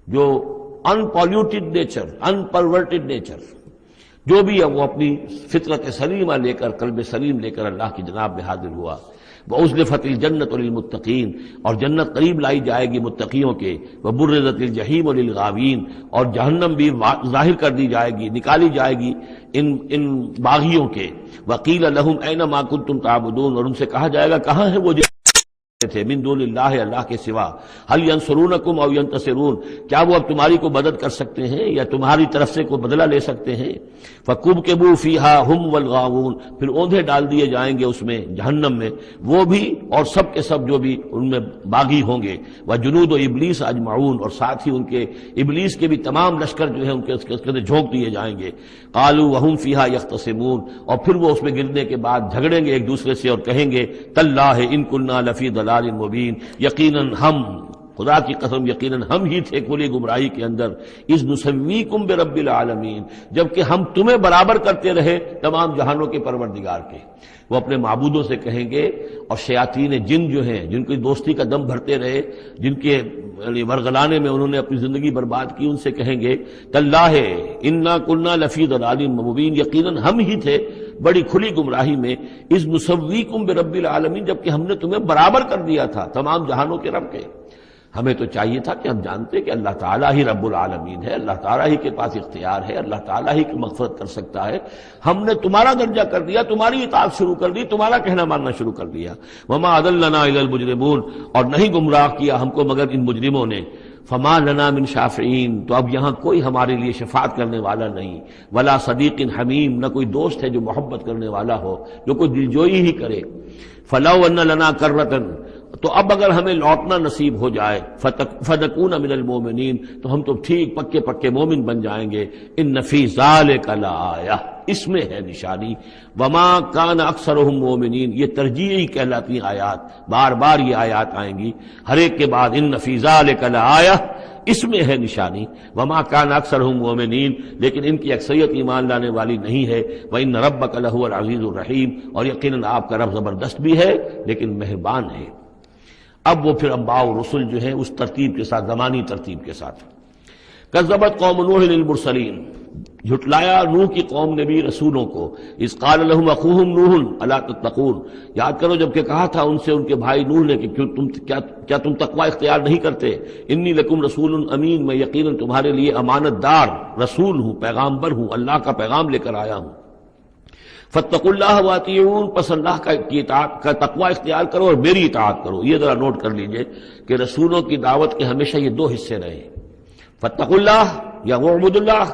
S1: جو ان پالیوٹیڈ نیچر، ان پرورٹڈ نیچر، جو بھی ہے وہ اپنی فطرت سلیمہ لے کر، قلب سلیم لے کر اللہ کی جناب میں حاضر ہوا. وَأُزْلِفَتِ الْجَنَّةُ لِلْمُتَّقِينَ، اور جنت قریب لائی جائے گی متقیوں کے. وَبُرِّزَتِ الْجَحِيمُ لِلْغَاوِينَ، اور جہنم بھی ظاہر کر دی جائے گی، نکالی جائے گی ان باغیوں کے. وَقِيلَ لَهُمْ أَيْنَ مَا كُنتُمْ تَعْبُدُونَ، اور ان سے کہا جائے گا کہاں ہے وہ تھے من دون اللہ اللہ کے سوا، هل ينصرونکم او ينتصرون، کیا وہ اب تمہاری کو مدد کر سکتے ہیں یا تمہاری طرف سے کوئی بدلہ لے سکتے ہیں؟ فَكُبْكِبُوا فِيهَا هُمْ وَالْغَاوُونَ، پھر اوندھے ڈال دیے جائیں گے اس میں جہنم میں وہ بھی اور سب کے سب جو بھی ان میں باغی ہوں گے، وَجُنُودُ إِبْلِيسَ أَجْمَعُونَ، اور ساتھ ہی ان کے ابلیس کے بھی تمام لشکر جو ہے ان کے اس کے اندر جھونک دیے جائیں گے۔ قَالُوا وَهُمْ فِيهَا يَخْتَصِمُونَ، اور پھر وہ اس میں گرنے کے بعد جھگڑیں گے ایک دوسرے سے اور کہیں گے تاللہ ان کنا لفی ضلال مبین، یقیناً ہم، خدا کی قسم یقیناً ہم ہی تھے کھلی گمراہی کے اندر، اذ نسویکم برب العالمین، جبکہ ہم تمہیں برابر کرتے رہے تمام جہانوں کے پروردگار کے۔ وہ اپنے معبودوں سے کہیں گے، اور شیاطین جن جو ہیں جن کی دوستی کا دم بھرتے رہے، جن کے ورگلانے میں انہوں نے اپنی زندگی برباد کی، ان سے کہیں گے تاللہ انا کنا لفی ضلال مبین، یقیناً ہم ہی تھے بڑی کھلی گمراہی میں، اذ نسویکم برب العالمین، جبکہ ہم نے تمہیں برابر کر دیا تھا تمام جہانوں کے رب کے۔ ہمیں تو چاہیے تھا کہ ہم جانتے کہ اللہ تعالیٰ ہی رب العالمین ہے، اللہ تعالیٰ ہی کے پاس اختیار ہے، اللہ تعالیٰ ہی کی مغفرت کر سکتا ہے۔ ہم نے تمہارا درجہ کر دیا، تمہاری اطاعت شروع کر دی، تمہارا کہنا ماننا شروع کر دیا۔ وما اضلنا الا المجرمون، اور نہیں گمراہ کیا ہم کو مگر ان مجرموں نے۔ فما لنا من شافعین، تو اب یہاں کوئی ہمارے لیے شفاعت کرنے والا نہیں، ولا صدیق حمیم، نہ کوئی دوست ہے جو محبت کرنے والا ہو، جو کوئی دلجوئی ہی کرے۔ فلو ان لنا کرۃ، تو اب اگر ہمیں لوٹنا نصیب ہو جائے، فنکون من المؤمنین، تو ہم تو ٹھیک پکے پکے مومن بن جائیں گے۔ ان فی ذلک لآیہ، اس میں ہے نشانی۔ وما کان اکثرهم مومنین، یہ ترجیحی کہلاتی آیات، بار بار یہ آیات آئیں گی ہر ایک کے بعد، ان فی ذلک لآیہ، اس میں ہے نشانی۔ وما کان اکثرهم مومنین، لیکن ان کی اکثریت ایمان لانے والی نہیں ہے۔ وان ربک لہو العزیز الرحیم، اور یقیناً آپ کا رب زبردست بھی ہے لیکن مہربان ہے۔ اب وہ پھر انبیاء و رسل جو ہیں اس ترتیب کے ساتھ، زمانی ترتیب کے ساتھ۔ کذبت قوم نوح للمرسلین، جھٹلایا نوح کی قوم نے بھی رسولوں کو۔ اذ قال لهم اخوهم نوح الا تتقون، یاد کرو جب کہ کہا تھا ان سے ان کے بھائی نوح نے کہ کیا تم تقوی اختیار نہیں کرتے؟ انی لکم رسول امین، میں یقیناً تمہارے لیے امانت دار رسول ہوں، پیغامبر ہوں، اللہ کا پیغام لے کر آیا ہوں۔ فاتقوا اللہ واطیعون، پس اللہ کی اطاعت کا تقوی اختیار کرو اور میری اطاعت کرو۔ یہ ذرا نوٹ کر لیجئے کہ رسولوں کی دعوت کے ہمیشہ یہ دو حصے رہے، فاتقوا اللہ یا اعبدوا اللہ،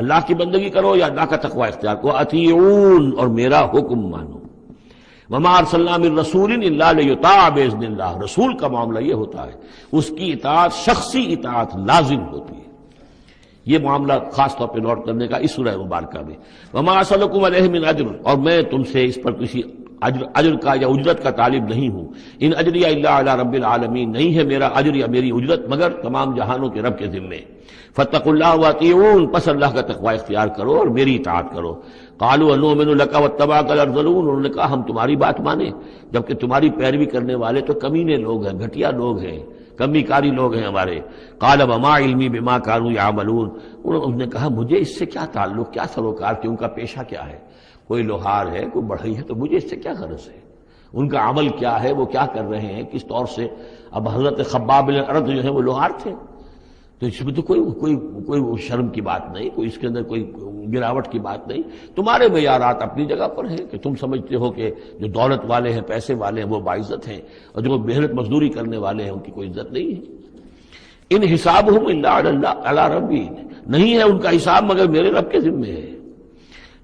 S1: اللہ کی بندگی کرو یا اللہ کا تقوی اختیار کرو، اطیعون، اور میرا حکم مانو۔ وما ارسلنا من رسول الا لیطاع باذن اللہ، رسول کا معاملہ یہ ہوتا ہے اس کی اطاعت شخصی اطاعت لازم ہوتی ہے۔ یہ معاملہ خاص طور پہ نوٹ کرنے کا اس سورہ مبارکہ میں۔ وما اسألکم علیہ من اجر، اور میں تم سے اس پر کسی اجر کا یا اجرت کا طالب نہیں ہوں۔ ان اجری الا علی رب العالمین، نہیں ہے میرا اجر یا میری اجرت مگر تمام جہانوں کے رب کے ذمے۔ فاتقوا اللہ واطیعون، پس اللہ کا تقوی اختیار کرو اور میری اطاعت کرو۔ قالوا انؤمن لک واتبعک الارذلون، انہوں نے کہا ہم تمہاری بات مانیں جبکہ تمہاری پیروی کرنے والے تو کمینے لوگ ہیں، گھٹیا لوگ ہیں، کمی کاری لوگ ہیں ہمارے۔ قال وما علمی بما كانوا يعملون، انہوں نے کہا مجھے اس سے کیا تعلق، کیا سروکار، کہ ان کا پیشہ کیا ہے، کوئی لوہار ہے، کوئی بڑھئی ہے، تو مجھے اس سے کیا غرض ہے، ان کا عمل کیا ہے، وہ کیا کر رہے ہیں، کس طور سے۔ اب حضرت خباب بن الارت جو ہے وہ لوہار تھے، تو اس میں تو کوئی شرم کی بات نہیں، کوئی اس کے اندر کوئی گراوٹ کی بات نہیں۔ تمہارے معیارات اپنی جگہ پر ہیں کہ تم سمجھتے ہو کہ جو دولت والے ہیں، پیسے والے ہیں، وہ باعزت ہیں، اور جو محنت مزدوری کرنے والے ہیں ان کی کوئی عزت نہیں ہے۔ ان حسابهم الا علی ربی، نہیں ہے ان کا حساب مگر میرے رب کے ذمے ہے۔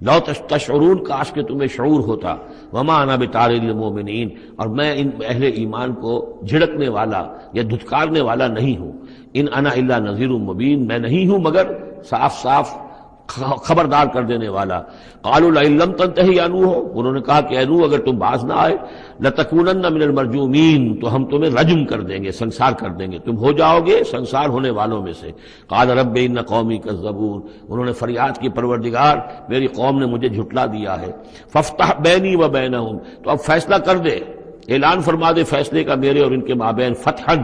S1: لو تشعرون، کاش کہ تمہیں شعور ہوتا۔ وما انا بطارد المؤمنین، اور میں ان اہل ایمان کو جھڑکنے والا یا دھتکارنے والا نہیں ہوں۔ ان انا الا نذیر مبین، میں نہیں ہوں مگر صاف صاف خبردار کر دینے والا۔ قالوا لئن لم تنتهي يا نوح، انہوں نے کہا کہ اے نوح اگر تم باز نہ آئے، لتكونن من المرجومین، تو ہم تمہیں رجم کر دیں گے، سنسار کر دیں گے، تم ہو جاؤ گے سنسار ہونے والوں میں سے۔ قال رب ان قومی كذبون، انہوں نے فریاد کی پروردگار میری قوم نے مجھے جھٹلا دیا ہے۔ فافتح بینی و بینہم، تو اب فیصلہ کر دے، اعلان فرما دے فیصلے کا میرے اور ان کے مابین، فتحا،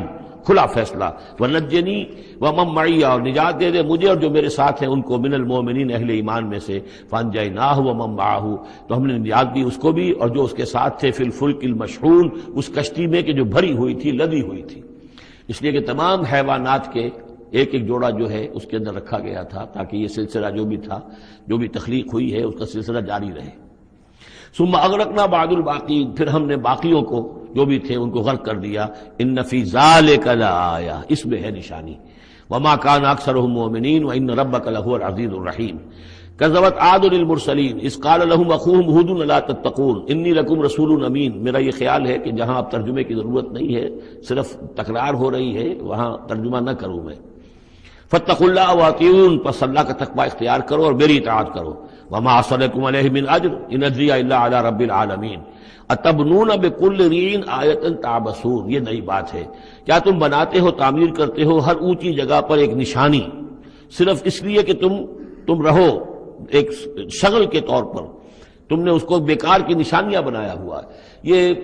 S1: کھلا فیصلہ، ونجنی ومن معی، اور نجات دے دے مجھے اور جو میرے ساتھ ہیں ان کو، من المؤمنین، اہل ایمان میں سے۔ فانجیناہ ومن معہ، تو ہم نے نجات دی اس کو بھی اور جو اس کے ساتھ تھے، فی الفلک المشحون، اس کشتی میں کہ جو بھری ہوئی تھی، لدی ہوئی تھی، اس لیے کہ تمام حیوانات کے ایک ایک جوڑا جو ہے اس کے اندر رکھا گیا تھا تاکہ یہ سلسلہ جو بھی تھا، جو بھی تخلیق ہوئی ہے، اس کا سلسلہ جاری رہے۔ ثم اغرقنا بعد الباقین، پھر ہم نے باقیوں کو جو بھی تھے ان کو غرق کر دیا. ان فی ذالک لآیہ، اس میں ہے نشانی. وما کان اکثرهم مؤمنین وان ربک لہو العزیز الرحیم. کذبت عاد للمرسلین اذ قال لهم اخوهم ہود لا تتقون انی لکم رسول امین. میرا یہ خیال ہے کہ جہاں اب ترجمے کی ضرورت نہیں ہے، صرف تکرار ہو رہی ہے، وہاں ترجمہ نہ کروں میں. فاتقوا اللہ واطیعون، پس اللہ کا تقوی اختیار کرو اور میری اطاعت کرو. وما اسألکم علیہ من اجر ان اجری الا علی رب العالمین. اتبنون بکل ریع آیۃ تعبثون. یہ نئی بات ہے. کیا تم بناتے ہو، تعمیر کرتے ہو ہر اونچی جگہ پر ایک نشانی، صرف اس لیے کہ تم رہو ایک شغل کے طور پر، تم نے اس کو بیکار کی نشانیاں بنایا ہوا ہے. یہ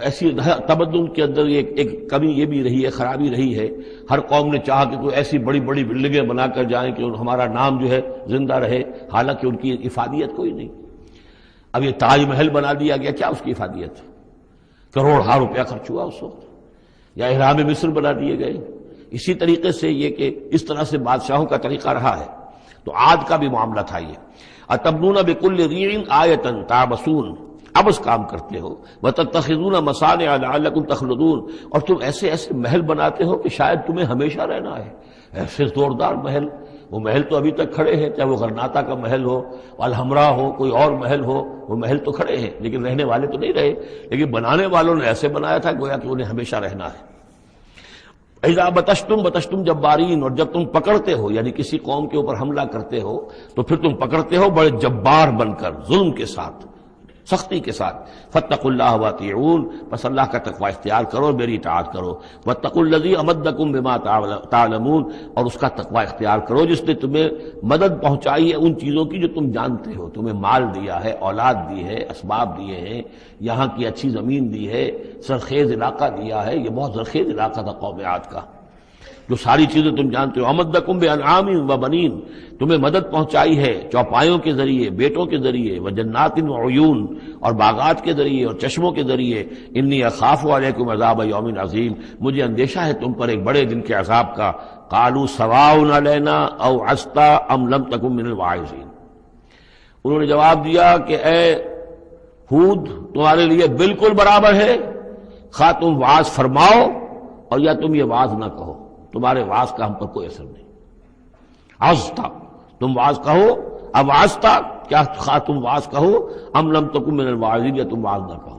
S1: ایسی تمدن کے اندر ایک کمی یہ بھی رہی ہے، خرابی رہی ہے. ہر قوم نے چاہا کہ کوئی ایسی بڑی بڑی بلڈنگیں بنا کر جائیں کہ ہمارا نام جو ہے زندہ رہے، حالانکہ ان کی افادیت کوئی نہیں. اب یہ تاج محل بنا دیا گیا، کیا اس کی افادیت؟ کروڑوں روپیہ خرچ ہوا اس وقت. یا احرام مصر بنا دیے گئے. اسی طریقے سے یہ کہ اس طرح سے بادشاہوں کا طریقہ رہا ہے. تو عاد کا بھی معاملہ تھا یہ. اتبنون بکل ریع آیۃ تعبثون، اب اس کام کرتے ہو. وتتخذون مصانع لعلکم تخلدون، اور تم ایسے ایسے محل بناتے ہو کہ شاید تمہیں ہمیشہ رہنا ہے. ایسے زوردار محل، وہ محل تو ابھی تک کھڑے ہیں، چاہے وہ غرناطہ کا محل ہو، الحمراء ہو، کوئی اور محل ہو، وہ محل تو کھڑے ہیں لیکن رہنے والے تو نہیں رہے. لیکن بنانے والوں نے ایسے بنایا تھا گویا کہ انہیں ہمیشہ رہنا ہے. اذا بطشتم جبارین، اور جب تم پکڑتے ہو، یعنی کسی قوم کے اوپر حملہ کرتے ہو تو پھر تم پکڑتے ہو بڑے جبار بن کر، ظلم کے ساتھ، سختی کے ساتھ. فاتقوا اللہ واطیعون، بس اللہ کا تقوی اختیار کرو، میری اطاعت کرو. واتقوا الذی امدکم بما تعلمون، اور اس کا تقوی اختیار کرو جس نے تمہیں مدد پہنچائی ہے ان چیزوں کی جو تم جانتے ہو. تمہیں مال دیا ہے، اولاد دی ہے، اسباب دیے ہیں، یہاں کی اچھی زمین دی ہے، سرخیز علاقہ دیا ہے. یہ بہت زرخیز علاقہ تھا قوم عاد کا. جو ساری چیزیں تم جانتے ہو. امدکم بانعام وبنین، تمہیں مدد پہنچائی ہے چوپایوں کے ذریعے، بیٹوں کے ذریعے، وجنات وعیون، اور باغات کے ذریعے اور چشموں کے ذریعے. انی اخاف علیکم عذاب یوم عظیم، مجھے اندیشہ ہے تم پر ایک بڑے دن کے عذاب کا. قالوا سواء علینا او عصت ام لم تکن من الواعظین. انہوں نے جواب دیا کہ اے ہود، تمہارے لیے بالکل برابر ہے، خواہ تم واعظ فرماؤ اور یا تم یہ واعظ نہ کہو، تمہارے واعظ کا ہم پر کوئی اثر نہیں. عظتا، تم واعظ کہو. اب عظتا، کیا خواہ تم واعظ کہو، ام لم تکن من الواعظین، یا تم واعظ نہ کہو.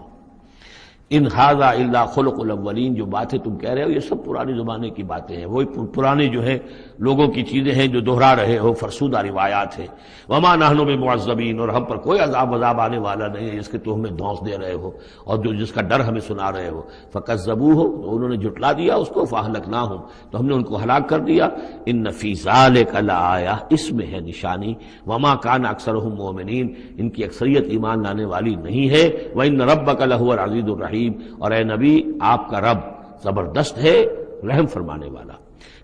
S1: ان ھذا الا خلق الاولین، جو باتیں تم کہہ رہے ہو یہ سب پرانے زمانے کی باتیں ہیں، وہی پرانے جو ہیں لوگوں کی چیزیں ہیں جو دہرا رہے ہو، فرسودہ روایات ہیں. وما نحن بمعذبین، اور ہم پر کوئی عذاب آنے والا نہیں ہے جس کے تو ہمیں دھونس دے رہے ہو اور جس کا ڈر ہمیں سنا رہے ہو. فکذبوہ، تو انہوں نے جھٹلا دیا اس کو. فاہلکناہم، تو ہم نے ان کو ہلاک کر دیا. ان فی ذلک لآیہ، اس میں ہے نشانی. وما کان اکثرہم مؤمنین، ان کی اکثریت ایمان لانے والی نہیں ہے. وان ربک لہو العزیز الرحیم، اور اے نبی آپ کا رب زبردست ہے، رحم فرمانے والا.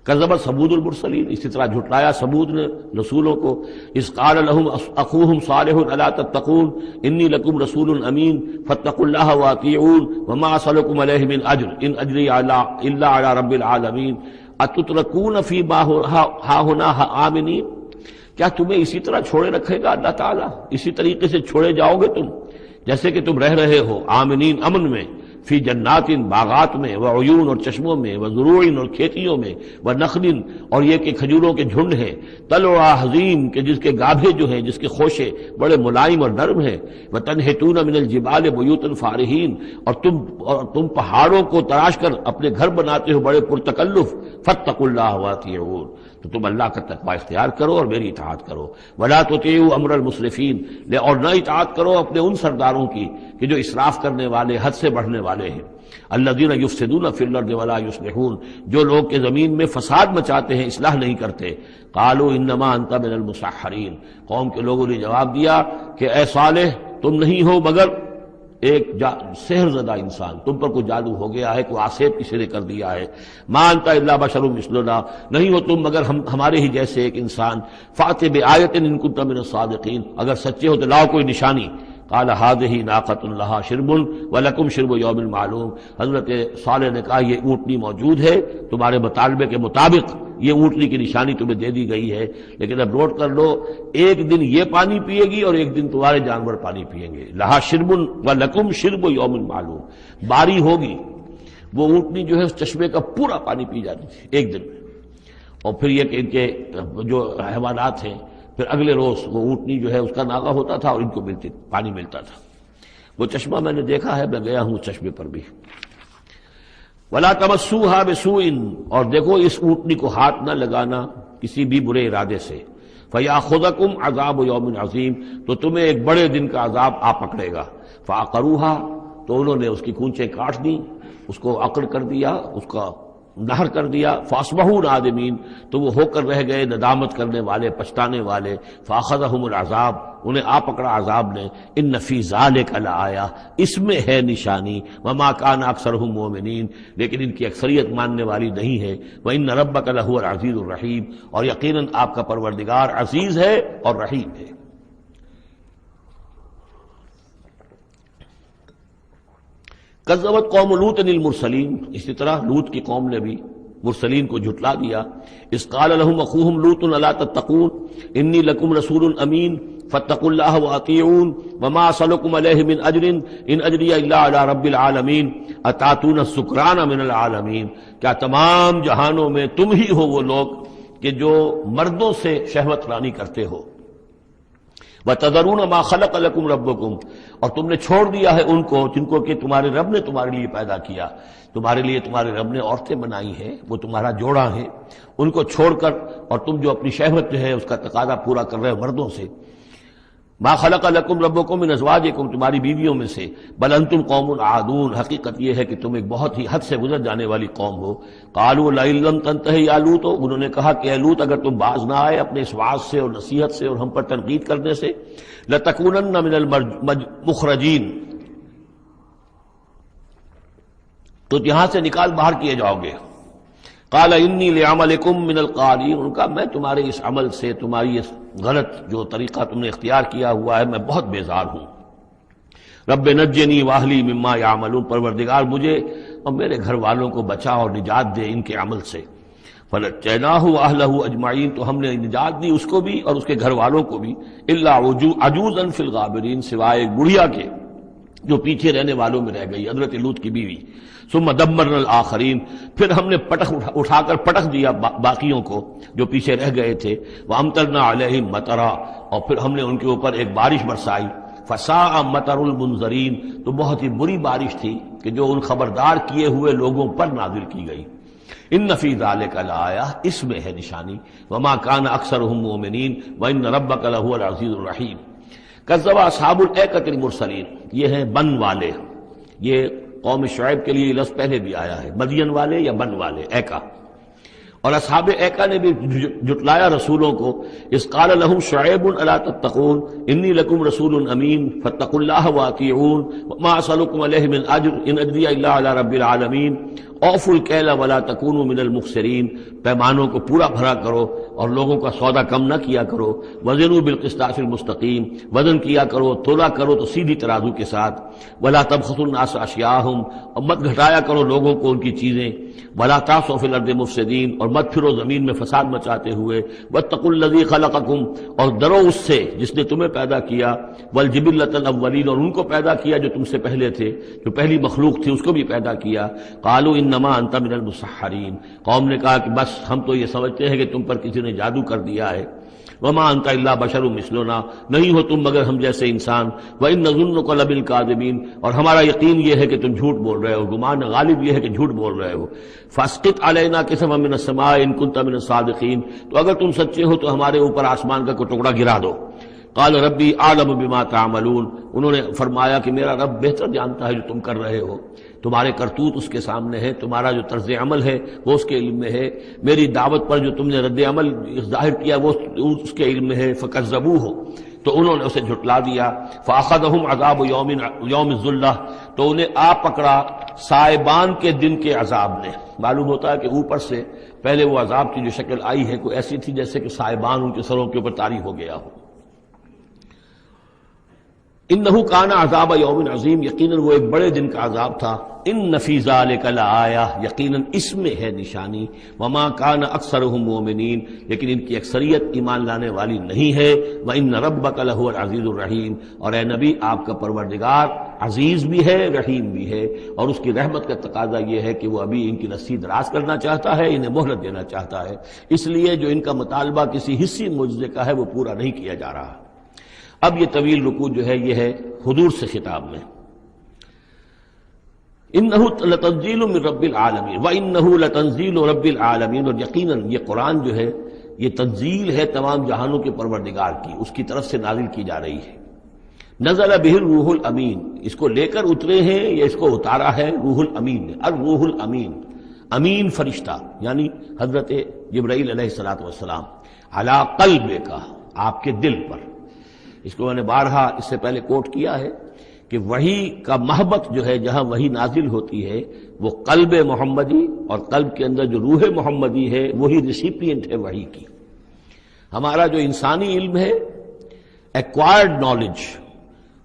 S1: کذبت ثمود المرسلین، اسی طرح جھٹلایا ثمود نے رسولوں کو. اذ قال لهم اخوهم صالح الا تتقون انی لکم رسول امین فاتقوا اللہ واطیعون وما اسألکم علیہ من اجر ان اجری الا علی رب العالمین اتترکون فیما ہاہنا آمنین. کیا تمہیں اسی طرح چھوڑے رکھے گا اللہ تعالیٰ؟ اسی طریقے سے چھوڑے جاؤ گے تم جیسے کہ تم رہ رہے ہو آمنین، امن میں، فی جنات، باغات میں، وعیون، اور چشموں میں، وزروع، اور کھیتیوں میں، ونخل، اور یہ کہ کھجوروں کے جھنڈ ہیں، طلعھا حظیم، کہ جس کے گابھے جو ہیں، جس کے خوشے بڑے ملائم اور نرم ہیں. وتنحتون من الجبال بیوتا فارہین، اور تم پہاڑوں کو تراش کر اپنے گھر بناتے ہو بڑے پرتکلف. فاتقوا اللہ واطیعون، تو تم اللہ کا تقوی اختیار کرو اور میری اطاعت کرو. ولا تطیعوا امر المسرفین، اور نہ اطاعت کرو اپنے ان سرداروں کی کہ جو اسراف کرنے والے، حد سے بڑھنے والے ہیں. الذین یفسدون فی الارض ولا یصلحون، جو لوگ کہ زمین میں فساد مچاتے ہیں، اصلاح نہیں کرتے. قالوا انما انت من المسحرین، قوم کے لوگوں نے جواب دیا کہ اے صالح، تم نہیں ہو مگر ایک سحر زدہ انسان، تم پر کوئی جادو ہو گیا ہے، کوئی آسیب کسی نے کر دیا ہے. ما انت الا بشر مثلنا، نہیں ہو تم مگر ہمارے ہی جیسے ایک انسان. فأت بآیۃ ان کنت من الصادقین، اگر سچے ہو تو لاؤ کوئی نشانی. قال هذه ناقۃ لها شرب ولکم شرب یوم معلوم، حضرت صالح نے کہا یہ اونٹنی موجود ہے تمہارے مطالبے کے مطابق یہ اونٹنی کی نشانی تمہیں دے دی گئی ہے، لیکن اب نوٹ کر لو، ایک دن یہ پانی پیے گی اور ایک دن تمہارے جانور پانی پیئیں گے۔ لہا شرب ولکم شرب یوم معلوم، باری ہوگی، وہ اونٹنی جو ہے اس چشمے کا پورا پانی پی جاتی تھی ایک دن میں، اور پھر یہ کہ ان کے جو حیوانات ہیں پھر اگلے روز وہ اونٹنی جو ہے اس کا ناغہ ہوتا تھا اور ان کو پانی ملتا تھا۔ وہ چشمہ میں نے دیکھا ہے، میں گیا ہوں اس چشمے پر بھی۔ وَلَا تَمَسُّوهَا بِسُوءٍ، اور دیکھو اس اونٹنی کو ہاتھ نہ لگانا کسی بھی برے ارادے سے، فَيَأْخُذَكُمْ عَذَابُ يَوْمٍ عَظِيمٍ، تو تمہیں ایک بڑے دن کا عذاب آ پکڑے گا۔ فَعَقَرُوهَا، تو انہوں نے اس کی کونچیں کاٹ دیں، اس کو عقر کر دیا، اس کا نہر کر دیا۔ فَأَصْبَحُوا نَادِمِينَ، تو وہ ہو کر رہ گئے ندامت کرنے والے، پچھتانے والے۔ فَأَخَذَهُمُ الْعَذَابُ، انہیں آ پکڑا عذاب نے۔ إِنَّ فِي ذَلِكَ لَآيَةً، اس میں ہے نشانی۔ وَمَا كَانَ أَكْثَرُهُم مُؤْمِنِينَ، لیکن ان کی اکثریت ماننے والی نہیں ہے۔ وَإِنَّ رَبَّكَ لَهُوَ الْعَزِيزُ الرَّحِيمُ، اور یقیناً آپ کا پروردگار عزیز ہے اور رحیم ہے۔ کذبت قوم لوط المرسلین، اسی طرح لوط کی قوم نے بھی مرسلین کو جھٹلا دیا۔ اذ قال لهم اخوهم لوط الا تتقون انی لکم رسول امین فاتقوا اللہ واطیعون وما اسألکم علیہ من اجر ان اجری الا علی رب العالمین اتاتون السکران من العالمین، کیا تمام جہانوں میں تم ہی ہو وہ لوگ کہ جو مردوں سے شہوت رانی کرتے ہو۔ وَتَذَرُونَ مَا خَلَقَ لَكُمْ رَبُّكُمْ، اور تم نے چھوڑ دیا ہے ان کو جن کو کہ تمہارے رب نے تمہارے لیے پیدا کیا، تمہارے لیے تمہارے رب نے عورتیں بنائی ہیں، وہ تمہارا جوڑا ہیں، ان کو چھوڑ کر اور تم جو اپنی شہوت جو ہے اس کا تقاضا پورا کر رہے ہو مردوں سے۔ ما خلق لکم ربکم من ازواجکم، تمہاری بیویوں میں سے۔ بل انتم قوم عادون، حقیقت یہ ہے کہ تم ایک بہت ہی حد سے گزر جانے والی قوم ہو۔ قالوا لئن لم تنتہی یا لوط، انہوں نے کہا کہ اے لوط اگر تم باز نہ آئے اپنے اس وعظ سے اور نصیحت سے اور ہم پر تنقید کرنے سے، لتکونن من المخرجین، تو یہاں سے نکال باہر کیے جاؤ گے۔ قال انی لعملکم من القالین، ان کا میں تمہارے اس عمل سے، تمہاری اس غلط جو طریقہ تم نے اختیار کیا ہوا ہے، میں بہت بیزار ہوں۔ رب نجنی واہلی مما یعملون، پروردگار مجھے اور میرے گھر والوں کو بچا اور نجات دے ان کے عمل سے۔ فنجیناہ واہلہ اجمعین، تو ہم نے نجات دی اس کو بھی اور اس کے گھر والوں کو بھی، الا عجوزا فی الغابرین، سوائے ایک بڑھیا کے جو پیچھے رہنے والوں میں رہ گئی، حضرت لوط کی بیوی۔ ثم دمرنا الآخرین، پھر ہم نے اٹھا کر پٹک دیا باقیوں کو جو پیچھے رہ گئے تھے۔ وامطرنا علیہم مطرا، اور پھر ہم نے ان کے اوپر ایک بارش برسائی۔ فساء مطر المنذرین، تو بہت ہی بری بارش تھی کہ جو ان خبردار کیے ہوئے لوگوں پر نازل کی گئی۔ ان فی ذلک لآیہ، اس میں ہے نشانی۔ وما کان اکثرهم مؤمنین وان ربک لہو العزیز الرحیم۔ کذب اصحاب الایکۃ المرسلین، یہ ہیں بن والے، یہ قوم شعیب کے لیے لفظ پہلے بھی آیا ہے، مدین والے یا بن والے، ایکا۔ اور اصحاب ایکا نے بھی جھٹلایا رسولوں کو۔ اذ قال لهم شعیب الا تتقون انی لکم رسول امین فاتقوا اللہ واطیعون وما اسألکم علیہ من اجر ان اجری الا علی رب العالمین اوفوا الکیل ولا تکونوا من المخسرین، پیمانوں کو پورا بھرا کرو اور لوگوں کا سودا کم نہ کیا کرو۔ وزنوا بالقسطاس المستقیم، وزن کیا کرو، تولا کرو تو سیدھی ترازو کے ساتھ۔ ولا تبخسوا الناس اشیاءهم، اور مت گھٹایا کرو لوگوں کو ان کی چیزیں۔ ولا تعثوا فی الارض مفسدین، اور مت پھرو زمین میں فساد مچاتے ہوئے۔ واتقوا الذی خلقکم، اور ڈرو اس سے جس نے تمہیں پیدا کیا۔ والجبلۃ الاولین، اور ان کو پیدا کیا جو تم سے پہلے تھے، جو پہلی مخلوق تھی اس کو بھی پیدا کیا۔ قالوا انما انت من المسحرین، قوم نے کہا کہ بس ہم تو یہ سمجھتے ہیں کہ تم پر کسی نے جادو کر دیا ہے۔ وما انت الا بشر مثلنا، نہیں ہو تم مگر ہم جیسے انسان۔ وان نظنک لمن الکاذبین، اور ہمارا یقین یہ ہے کہ تم جھوٹ بول رہے ہو، گمان غالب یہ ہے کہ جھوٹ بول رہے ہو۔ فاسقط علینا کسفا من السماء ان کنت من الصادقین، تو اگر تم سچے ہو تو ہمارے اوپر آسمان کا کوئی ٹکڑا گرا دو۔ قال ربی اعلم بما تعملون، انہوں نے فرمایا کہ میرا رب بہتر جانتا ہے جو تم کر رہے ہو، تمہارے کرتوت اس کے سامنے ہے، تمہارا جو طرز عمل ہے وہ اس کے علم میں ہے، میری دعوت پر جو تم نے رد عمل ظاہر کیا وہ اس کے علم میں ہے۔ فکذبوہ، تو انہوں نے اسے جھٹلا دیا۔ فاخذہم عذاب یوم الذلہ، تو انہیں آ پکڑا سائبان کے دن کے عذاب نے۔ معلوم ہوتا ہے کہ اوپر سے پہلے وہ عذاب کی جو شکل آئی ہے کوئی ایسی تھی جیسے کہ سائبان ان کے سروں کے اوپر طاری ہو گیا ہو۔ انہ کان عذاب یوم عظیم، یقیناً وہ ایک بڑے دن کا عذاب تھا. ان فی ذلک لآیہ، یقیناً اس میں ہے نشانی. وما کان اکثرهم مومنین، لیکن ان کی اکثریت ایمان لانے والی نہیں ہے. وان ربک لہو العزیز الرحیم، اور اے نبی آپ کا پروردگار عزیز بھی ہے رحیم بھی ہے، اور اس کی رحمت کا تقاضا یہ ہے کہ وہ ابھی ان کی رسی دراز کرنا چاہتا ہے، انہیں مہلت دینا چاہتا ہے، اس لیے جو ان کا مطالبہ کسی حصی معجزے کا ہے وہ پورا نہیں کیا جا رہا. اب یہ طویل رکوع جو ہے یہ ہے حضور سے خطاب میں. انہ لتنزیل من رب العالمین وانہ لتنزیل رب العالمین، اور یقیناً یہ قرآن جو ہے یہ تنزیل ہے تمام جہانوں کے پروردگار کی، اس کی طرف سے نازل کی جا رہی ہے. نزل بہ الروح الامین، اس کو لے کر اترے ہیں یا اس کو اتارا ہے روح الامین نے. الروح الامین، امین فرشتہ یعنی حضرت جبرائیل علیہ الصلوۃ والسلام. علی قلبک، آپ کے دل پر. اس کو میں نے بارہا اس سے پہلے کوٹ کیا ہے کہ وحی کا محبت جو ہے جہاں وحی نازل ہوتی ہے وہ قلب محمدی، اور قلب کے اندر جو روح محمدی ہے وہی ریسیپینٹ ہے وحی کی. ہمارا جو انسانی علم ہے ایکوائرڈ نالج،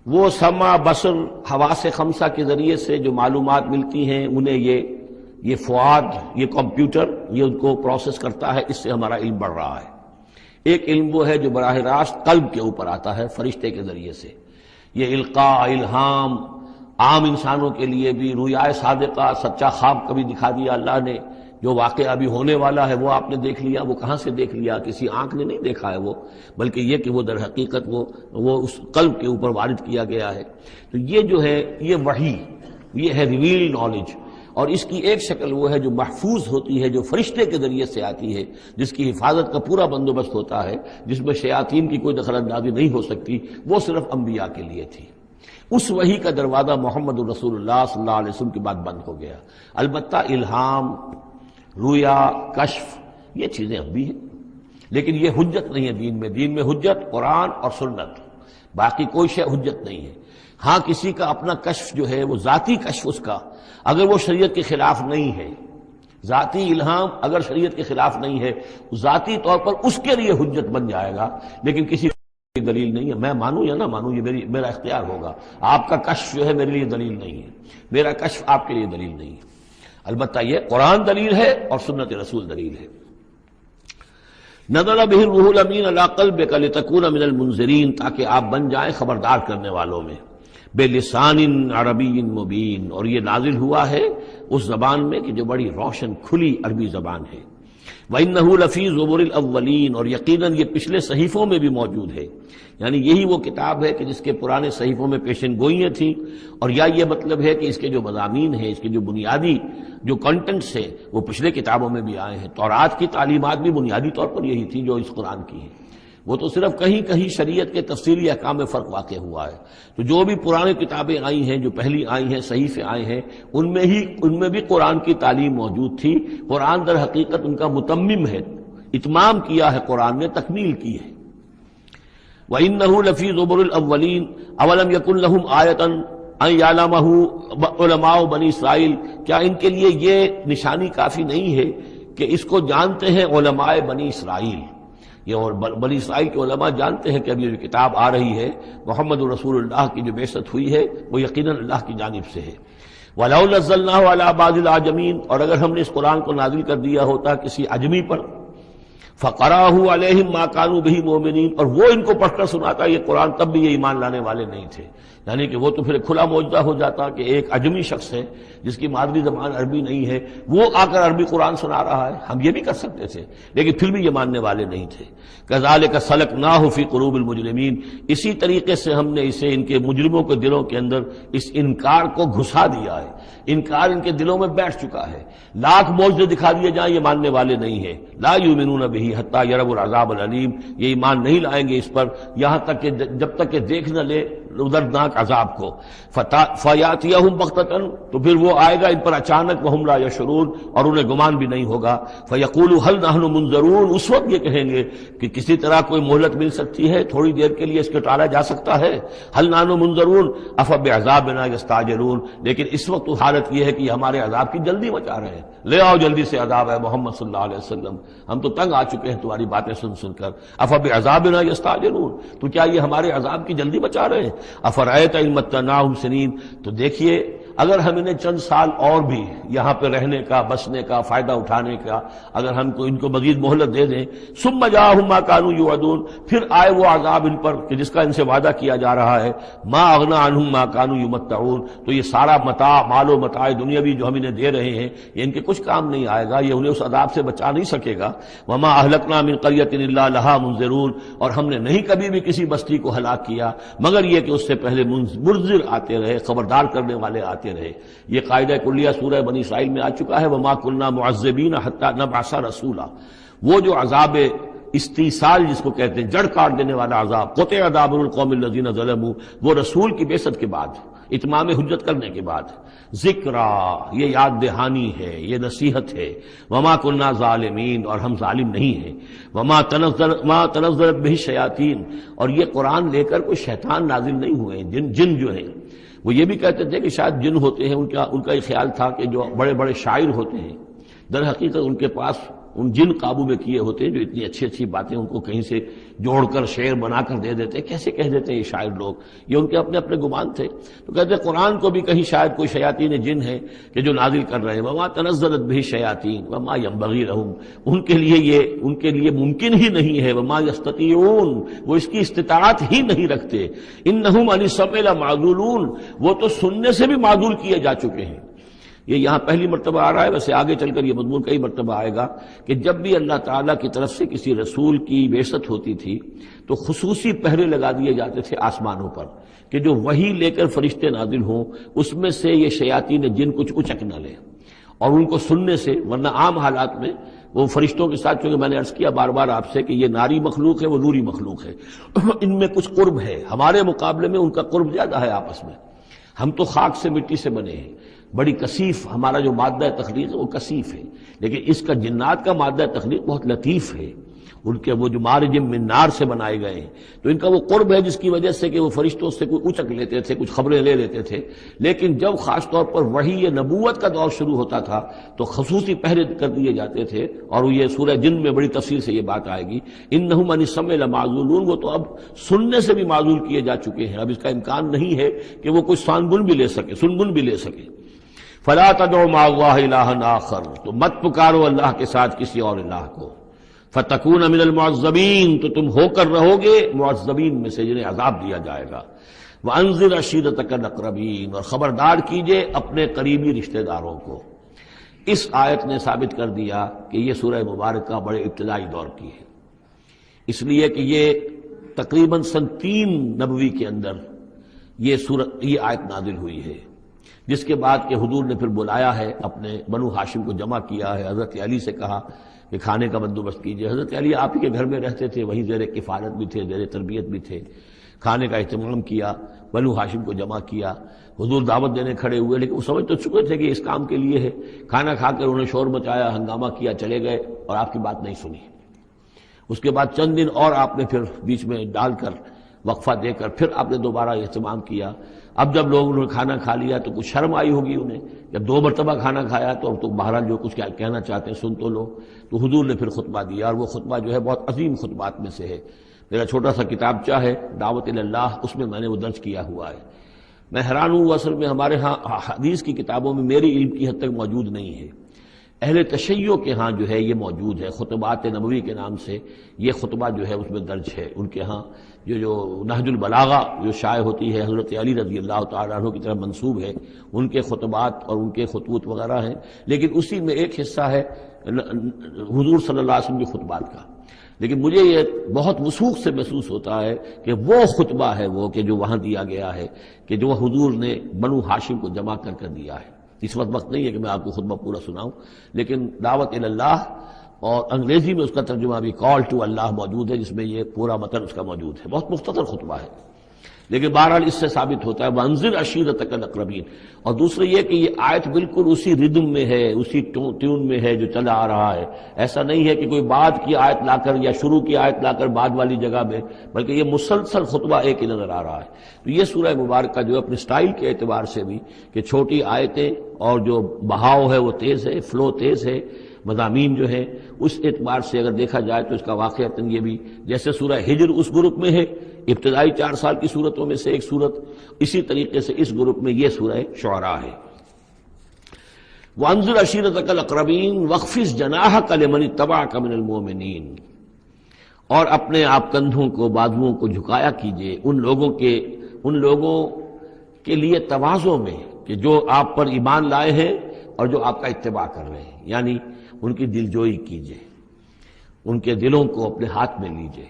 S1: وہ سمع بصر حواس خمسہ کے ذریعے سے جو معلومات ملتی ہیں انہیں یہ فؤاد، یہ کمپیوٹر یہ ان کو پروسیس کرتا ہے، اس سے ہمارا علم بڑھ رہا ہے. ایک علم وہ ہے جو براہ راست قلب کے اوپر آتا ہے فرشتے کے ذریعے سے. یہ القاء، الہام عام انسانوں کے لیے بھی، رویا صادقہ، سچا خواب کبھی دکھا دیا اللہ نے، جو واقعہ ابھی ہونے والا ہے وہ آپ نے دیکھ لیا. وہ کہاں سے دیکھ لیا؟ کسی آنکھ نے نہیں دیکھا ہے وہ، بلکہ یہ کہ وہ در حقیقت وہ اس قلب کے اوپر وارد کیا گیا ہے. تو یہ جو ہے یہ وحی، یہ ہے ریویل نالج. اور اس کی ایک شکل وہ ہے جو محفوظ ہوتی ہے، جو فرشتے کے ذریعے سے آتی ہے، جس کی حفاظت کا پورا بندوبست ہوتا ہے، جس میں شیاطین کی کوئی دخل اندازی نہیں ہو سکتی. وہ صرف انبیاء کے لیے تھی. اس وحی کا دروازہ محمد رسول اللہ صلی اللہ علیہ وسلم کے بعد بند ہو گیا. البتہ الہام، رویا، کشف یہ چیزیں اب بھی ہیں، لیکن یہ حجت نہیں ہے دین میں. دین میں حجت قرآن اور سنت، باقی کوئی شے حجت نہیں ہے. ہاں کسی کا اپنا کشف جو ہے وہ ذاتی کشف، اس کا اگر وہ شریعت کے خلاف نہیں ہے، ذاتی الہام اگر شریعت کے خلاف نہیں ہے، ذاتی طور پر اس کے لیے حجت بن جائے گا، لیکن کسی کی دلیل نہیں ہے. میں مانوں یا نہ مانوں یہ میرا اختیار ہوگا. آپ کا کشف جو ہے میرے لیے دلیل نہیں ہے، میرا کشف آپ کے لیے دلیل نہیں ہے. البتہ یہ قرآن دلیل ہے اور سنت رسول دلیل ہے. نزل بہ الروح الامین علی قلبک لتکون من المنذرین، تاکہ آپ بن جائیں خبردار کرنے والوں میں. بلسان عربی مبین، اور یہ نازل ہوا ہے اس زبان میں کہ جو بڑی روشن کھلی عربی زبان ہے. وَإِنَّهُ لَفِي زُبُرِ الْأَوَّلِينَ، اور یقیناً یہ پچھلے صحیفوں میں بھی موجود ہے. یعنی یہی وہ کتاب ہے کہ جس کے پرانے صحیفوں میں پیشن گوئیاں تھیں، اور یا یہ مطلب ہے کہ اس کے جو مضامین ہیں، اس کے جو بنیادی جو کنٹینٹس ہیں وہ پچھلے کتابوں میں بھی آئے ہیں. تورات کی تعلیمات بھی بنیادی طور پر یہی تھی جو اس قرآن کی ہے. وہ تو صرف کہیں کہیں شریعت کے تفصیلی احکام میں فرق واقع ہوا ہے. تو جو بھی پرانی کتابیں آئی ہیں، جو پہلی آئی ہیں، صحیفے آئے ہیں، ان میں بھی قرآن کی تعلیم موجود تھی. قرآن در حقیقت ان کا متمم ہے، اتمام کیا ہے قرآن نے، تکمیل کی ہے. وَإِنَّهُ لَفِي زُبُرِ الْأَوَّلِينَ أَوَلَمْ يَكُنْ لَهُمْ آيَةً أَنْ يَعْلَمَهُ عُلَمَاءُ بنی اسرائیل، کیا ان کے لیے یہ نشانی کافی نہیں ہے کہ اس کو جانتے ہیں علماء بنی اسرائیل؟ یہ اور بنی اسرائیل کے علماء جانتے ہیں کہ اب یہ جو کتاب آ رہی ہے محمد رسول اللہ کی جو بعثت ہوئی ہے وہ یقیناً اللہ کی جانب سے ہے. وَلَوْ نَزَّلْنَاهُ عَلَى بَعْضِ الْأَعْجَمِينَ، اور اگر ہم نے اس قرآن کو نازل کر دیا ہوتا کسی عجمی پر، فَقَرَأَهُ عَلَيْهِمْ مَا كَانُوا بِهِ مُؤْمِنِينَ، اور وہ ان کو پڑھ کر سناتا یہ قرآن، تب بھی یہ ایمان لانے والے نہیں تھے. یعنی کہ وہ تو پھر کھلا معجزہ ہو جاتا کہ ایک عجمی شخص ہے جس کی مادری زبان عربی نہیں ہے، وہ آ کر عربی قرآن سنا رہا ہے. ہم یہ بھی کر سکتے تھے، لیکن پھر بھی یہ ماننے والے نہیں تھے. كَذَلِكَ سَلَكْنَاهُ فِي قُلُوبِ الْمُجْرِمِينَ، اسی طریقے سے ہم نے اسے ان کے مجرموں کے دلوں کے اندر اس انکار کو گھسا دیا ہے. انکار ان کے دلوں میں بیٹھ چکا ہے. لاکھ معجزے دکھا دیے جائیں یہ ماننے والے نہیں ہیں. لا یؤمنون بہ حتی یروا العذاب العلیم، یہ ایمان نہیں لائیں گے اس پر یہاں تک کہ جب تک کہ دیکھ نہ لے دردناک عذاب کو. فیاتیہم بغتۃ، تو پھر وہ آئے گا ان پر اچانک، وہم لا یشعرون، اور انہیں گمان بھی نہیں ہوگا. فیقولوا ہل نحن منظرون، اس وقت یہ کہیں گے کہ کسی طرح کوئی مہلت مل سکتی ہے، تھوڑی دیر کے لیے اس کو ٹالا جا سکتا ہے. ہل نحن منظرون افبعذابنا یستعجلون، لیکن اس وقت حالت یہ ہے کہ یہ ہمارے عذاب کی جلدی مچا رہے ہیں. لے آؤ جلدی سے عذاب ہے محمد صلی اللہ علیہ وسلم، ہم تو تنگ آ چکے ہیں تمہاری باتیں سن سن کر. افبعذابنا یستعجلون، تو کیا یہ ہمارے عذاب کی جلدی مچا رہے ہیں؟ افرأیت ان متعناہم سنین، تو دیکھیے اگر ہم انہیں چند سال اور بھی یہاں پہ رہنے کا، بسنے کا، فائدہ اٹھانے کا اگر ہم کو ان کو مزید مہلت دے دیں، ثم جاءہم ما کانوا یوعدون، پھر آئے وہ عذاب ان پر کہ جس کا ان سے وعدہ کیا جا رہا ہے، ما اغنی عنہم ما کانوا یمتعون، تو یہ سارا متاع، مال و متاع دنیاوی جو ہم انہیں دے رہے ہیں یہ ان کے کچھ کام نہیں آئے گا، یہ انہیں اس عذاب سے بچا نہیں سکے گا۔ وما اہلکنا من قریۃ الا لہا منذرون، اور ہم نے نہیں کبھی بھی کسی بستی کو ہلاک کیا مگر یہ کہ اس سے پہلے منذر آتے رہے، خبردار کرنے والے آتے رہے۔ یہ قاعدہ کلیہ سورہ بنی اسرائیل میں آ چکا ہے، وما كنا معذبین حتی نبعث رسولا۔ وہ جو عذاب استیصال جس کو کہتے ہیں، جڑ کاٹ دینے والا عذاب، قطع دابر القوم الذین ظلموا، وہ رسول کی بعثت کے بعد، اتمام حجت کرنے کے بعد، ذکرا، یہ یاد دہانی ہے، یہ نصیحت ہے، وما كنا ظالمین، اور ہم ظالم نہیں ہیں، وما تنزلت به الشیاطین، اور یہ قرآن لے کر کوئی شیطان نازل نہیں ہوئے ہیں، جن جو ہیں وہ یہ بھی کہتے تھے کہ شاید جن ہوتے ہیں، ان کا یہ خیال تھا کہ جو بڑے بڑے شاعر ہوتے ہیں در حقیقت ان کے پاس ان جن قابو میں کیے ہوتے ہیں جو اتنی اچھی اچھی باتیں ان کو کہیں سے جوڑ کر شعر بنا کر دے دیتے، کیسے کہہ دیتے ہیں یہ شاعر لوگ، یہ ان کے اپنے اپنے گمان تھے۔ تو کہتے ہیں قرآن کو بھی کہیں شاید کوئی شیاطین جن ہے کہ جو نازل کر رہے ہیں، وما تنزلت به الشیاطین وما ينبغي لهم، ان کے لیے ممکن ہی نہیں ہے، وما يستطيعون، وہ اس کی استطاعت ہی نہیں رکھتے، انہم عن السمع لمعذولون، وہ تو سننے سے بھی معذول کیے جا چکے ہیں۔ یہ یہاں پہلی مرتبہ آ رہا ہے، ویسے آگے چل کر یہ مضمون کئی مرتبہ آئے گا کہ جب بھی اللہ تعالیٰ کی طرف سے کسی رسول کی بعثت ہوتی تھی تو خصوصی پہرے لگا دیے جاتے تھے آسمانوں پر کہ جو وحی لے کر فرشتے نازل ہوں اس میں سے یہ شیاطین جن کچھ اچک نہ لیں اور ان کو سننے سے، ورنہ عام حالات میں وہ فرشتوں کے ساتھ، چونکہ میں نے عرض کیا بار بار آپ سے کہ یہ ناری مخلوق ہے، وہ نوری مخلوق ہے، ان میں کچھ قرب ہے، ہمارے مقابلے میں ان کا قرب زیادہ ہے آپس میں، ہم تو خاک سے مٹی سے بنے ہیں، بڑی کثیف ہمارا جو مادہ تخلیق ہے وہ کثیف ہے، لیکن اس کا جنات کا مادہ تخلیق بہت لطیف ہے، ان کے وہ جو مارج من نار سے بنائے گئے ہیں، تو ان کا وہ قرب ہے جس کی وجہ سے کہ وہ فرشتوں سے کوئی اچک لیتے تھے، کچھ خبریں لے لیتے تھے، لیکن جب خاص طور پر وحی نبوت کا دور شروع ہوتا تھا تو خصوصی پہرے کر دیے جاتے تھے، اور یہ سورہ جن میں بڑی تفصیل سے یہ بات آئے گی، انہم عن السمع لمعذولون، وہ تو اب سننے سے بھی معذول کیے جا چکے ہیں، اب اس کا امکان نہیں ہے کہ وہ کوئی سنگن بھی لے سکے۔ فلا تدعوا مع اللہ الہا آخر، تو مت پکارو اللہ کے ساتھ کسی اور الہ کو، فتکون من المعذبین، تو تم ہو کر رہو گے معذبین میں سے جنہیں عذاب دیا جائے گا۔ وانذر عشیرتک الاقربین، اور خبردار کیجئے اپنے قریبی رشتہ داروں کو۔ اس آیت نے ثابت کر دیا کہ یہ سورہ مبارکہ بڑے ابتدائی دور کی ہے، اس لیے کہ یہ تقریباً سن 3 نبوی کے اندر یہ آیت نازل ہوئی ہے، جس کے بعد کہ حضور نے پھر بلایا ہے، اپنے بنو ہاشم کو جمع کیا ہے، حضرت علی سے کہا کہ کھانے کا بندوبست کیجئے۔ حضرت علی آپ ہی کے گھر میں رہتے تھے، وہیں زیر کفالت بھی تھے، زیر تربیت بھی تھے، کھانے کا اہتمام کیا، بنو ہاشم کو جمع کیا، حضور دعوت دینے کھڑے ہوئے، لیکن وہ سمجھ تو چکے تھے کہ اس کام کے لیے ہے، کھانا کھا کر انہوں نے شور مچایا، ہنگامہ کیا، چلے گئے اور آپ کی بات نہیں سنی۔ اس کے بعد چند دن اور آپ نے پھر بیچ میں ڈال کر وقفہ دے کر پھر آپ نے دوبارہ اہتمام کیا۔ اب جب لوگوں نے کھانا کھا لیا تو کچھ شرم آئی ہوگی انہیں، جب 2 مرتبہ کھانا کھایا تو اب تو بہرحال جو کچھ کہنا چاہتے ہیں سن تو لو، تو حضور نے پھر خطبہ دیا، اور وہ خطبہ جو ہے بہت عظیم خطبات میں سے ہے۔ میرا چھوٹا سا کتابچہ ہے دعوت اللہ، اس میں میں نے وہ درج کیا ہوا ہے۔ میں حیران ہوں، اصل میں ہمارے ہاں حدیث کی کتابوں میں میری علم کی حد تک موجود نہیں ہے، اہل تشیع کے ہاں جو ہے یہ موجود ہے، خطبات نبوی کے نام سے یہ خطبہ جو ہے اس میں درج ہے۔ ان کے ہاں جو نہج البلاغہ جو شائع ہوتی ہے، حضرت علی رضی اللہ تعالیٰ عنہ کی طرف منسوب ہے، ان کے خطبات اور ان کے خطوط وغیرہ ہیں، لیکن اسی میں ایک حصہ ہے حضور صلی اللہ علیہ وسلم کے خطبات کا، لیکن مجھے یہ بہت وثوق سے محسوس ہوتا ہے کہ وہ خطبہ ہے وہ کہ جو وہاں دیا گیا ہے، کہ جو حضور نے بنو ہاشم کو جمع کر دیا ہے۔ اس وقت نہیں ہے کہ میں آپ کو خطبہ پورا سناؤں، لیکن دعوت اللہ اور انگریزی میں اس کا ترجمہ بھی کال ٹو اللہ موجود ہے، جس میں یہ پورا متن اس کا موجود ہے، بہت مختصر خطبہ ہے، لیکن بہرحال اس سے ثابت ہوتا ہے وانذر عشیرتک الاقربین۔ اور دوسرے یہ کہ یہ آیت بالکل اسی ردم میں ہے، اسی ٹیون میں ہے جو چلا آ رہا ہے، ایسا نہیں ہے کہ کوئی بعد کی آیت لا کر یا شروع کی آیت لا کر بعد والی جگہ میں، بلکہ یہ مسلسل خطبہ ایک ہی نظر آ رہا ہے۔ تو یہ سورہ مبارکہ جو اپنے سٹائل کے اعتبار سے بھی کہ چھوٹی آیتیں اور جو بہاؤ ہے وہ تیز ہے، فلو تیز ہے، مضامین جو ہیں اس اعتبار سے اگر دیکھا جائے تو اس کا واقعتاً یہ بھی جیسے سورہ ہجر اس گروپ میں ہے، ابتدائی 4 سال کی صورتوں میں سے ایک صورت، اسی طریقے سے اس گروپ میں یہ سورہ شعراء ہے۔ وَأَنذِرْ عَشِيرَتَكَ الْأَقْرَبِينَ وَاخْفِضْ جَنَاحَكَ لِمَنِ اتَّبَعَكَ مِنَ الْمُؤْمِنِينَ، اور اپنے آپ کندھوں کو، بازوؤں کو جھکایا کیجئے ان لوگوں کے لیے تواضع میں کہ جو آپ پر ایمان لائے ہیں اور جو آپ کا اتباع کر رہے ہیں، یعنی ان کی دلجوئی کیجئے، ان کے دلوں کو اپنے ہاتھ میں لیجئے۔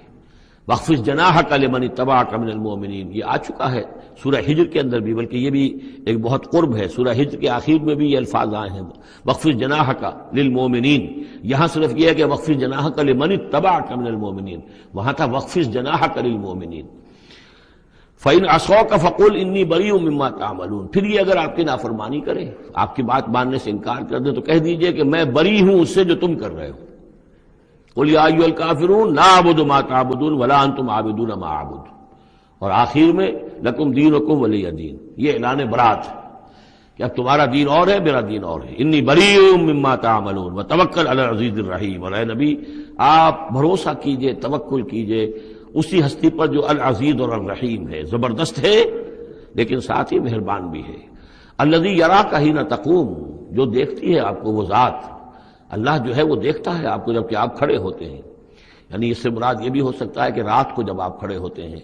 S1: وَاخْفِضْ جَنَاحَكَ لِمَنِ اتَّبَعَكَ مِنَ الْمُؤْمِنِينَ، یہ آ چکا ہے سورہ ہجر کے اندر بھی، بلکہ یہ بھی ایک بہت قرب ہے، سورہ ہجر کے آخر میں بھی یہ الفاظ آئے ہیں وَاخْفِضْ جَنَاحَكَ لِلْمُؤْمِنِينَ، یہاں صرف یہ ہے کہ وَاخْفِضْ جَنَاحَكَ لِمَنِ اتَّبَعَكَ مِنَ الْمُؤْمِنِينَ، وہاں تھا وَاخْفِضْ جَنَاحَكَ لِلْمُؤْمِنِينَ۔ فَإِنْ عَصَوْكَ فَقُلْ إِنِّي بَرِيءٌ مِّمَّا تَعْمَلُونَ، پھر یہ اگر آپ کی نافرمانی کرے، آپ کی بات ماننے سے انکار کر دیں تو کہہ دیجئے کہ میں بری ہوں اس سے جو تم کر رہے ہو۔ قُلْ يَا أَيُّهَا الْكَافِرُونَ لَا أَعْبُدُ مَا تَعْبُدُونَ وَلَا أَنْتُمْ عَابِدُونَ مَا أَعْبُدُ، اور آخر میں لَكُمْ دِينُكُمْ وَلِيَّ دِينِ، یہ اعلان برات ہے کہ اب تمہارا دین اور ہے، میرا دین اور ہے۔ إِنِّي بَرِيءٌ مِّمَّا تَعْمَلُونَ وَتَوَكَّلْ عَلَى الْعَزِيزِ الرَّحِيمِ، اور اے نبی آپ بھروسہ کیجئے، توکل کیجئے اسی ہستی پر جو العزیز اور الرحیم ہے، زبردست ہے لیکن ساتھ ہی مہربان بھی ہے۔ الذی یراک حین تقوم، جو دیکھتی ہے آپ کو وہ ذات، اللہ جو ہے وہ دیکھتا ہے آپ کو جب کہ آپ کھڑے ہوتے ہیں، یعنی اس سے مراد یہ بھی ہو سکتا ہے کہ رات کو جب آپ کھڑے ہوتے ہیں،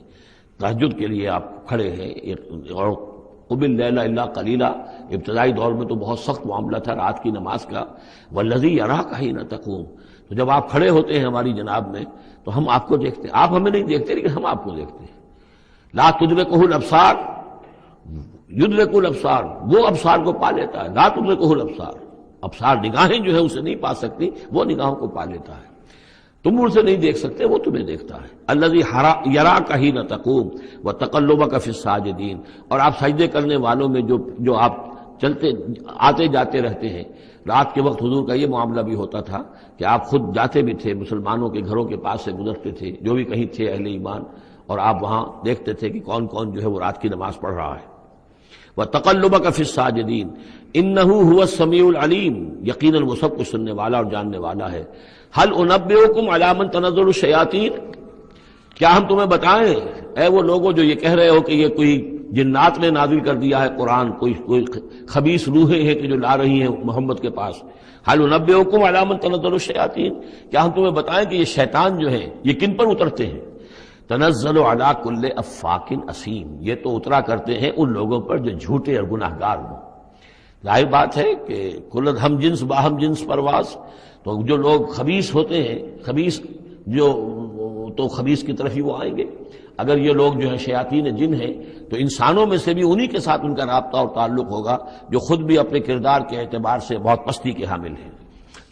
S1: تہجد کے لیے آپ کھڑے ہیں، اور قم اللیل الا قلیلا، ابتدائی دور میں تو بہت سخت معاملہ تھا رات کی نماز کا، والذی یراک حین تقوم، تو جب آپ کھڑے ہوتے ہیں ہماری جناب میں تو ہم آپ کو دیکھتے ہیں، آپ ہمیں نہیں دیکھتے لیکن ہم آپ کو دیکھتے ہیں۔ لا تدرکہ الابصار یدرک الابصار، وہ ابصار کو پا لیتا ہے، لا تدرکہ الابصار، ابصار نگاہیں جو ہے اسے نہیں پا سکتی، وہ نگاہوں کو پا لیتا ہے، تم اسے نہیں دیکھ سکتے، وہ تمہیں دیکھتا ہے۔ الذی یراک حین تقوم وتقلبک فی الساجدین، اور آپ سجدے کرنے والوں میں جو آپ چلتے آتے جاتے رہتے ہیں، رات کے وقت حضور کا یہ معاملہ بھی ہوتا تھا کہ آپ خود جاتے بھی تھے، مسلمانوں کے گھروں کے پاس سے گزرتے تھے جو بھی کہیں تھے اہل ایمان، اور آپ وہاں دیکھتے تھے کہ کون کون جو ہے وہ رات کی نماز پڑھ رہا ہے۔ وَتَقَلُّبَكَ فِي السَّاجِدِينَ إِنَّهُ هُوَ السَّمِيعُ الْعَلِيمُ، یقیناً وہ سب کچھ سننے والا اور جاننے والا ہے۔ هَلْ أُنَبِّئُكُمْ عَلَىٰ مَنْ تَنَزَّلُ الشَّيَاطِينُ، کیا ہم تمہیں بتائیں اے وہ لوگوں جو یہ کہہ رہے ہو کہ یہ کوئی جنات نے نازل کر دیا ہے قرآن، کوئی خبیث روحیں ہیں کہ جو لا رہی ہیں محمد کے پاس۔ هَلْ أُنَبِّئُكُمْ عَلَىٰ مَنْ تَنَزَّلُ الشَّيَاطِينُ، کیا ہم تمہیں بتائیں کہ یہ شیطان جو ہیں یہ کن پر اترتے ہیں؟ تنزل علی کل افاک اسیم، یہ تو اترا کرتے ہیں ان لوگوں پر جو جھوٹے اور گناہ گار ہوں۔ ظاہر بات ہے کہ کل ہم جنس باہم جنس پرواز، تو جو لوگ خبیث ہوتے ہیں، خبیث جو تو خبیث کی طرف ہی وہ آئیں گے۔ اگر یہ لوگ جو ہیں شیاطین جن ہیں تو انسانوں میں سے بھی انہی کے ساتھ ان کا رابطہ اور تعلق ہوگا جو خود بھی اپنے کردار کے اعتبار سے بہت پستی کے حامل ہیں۔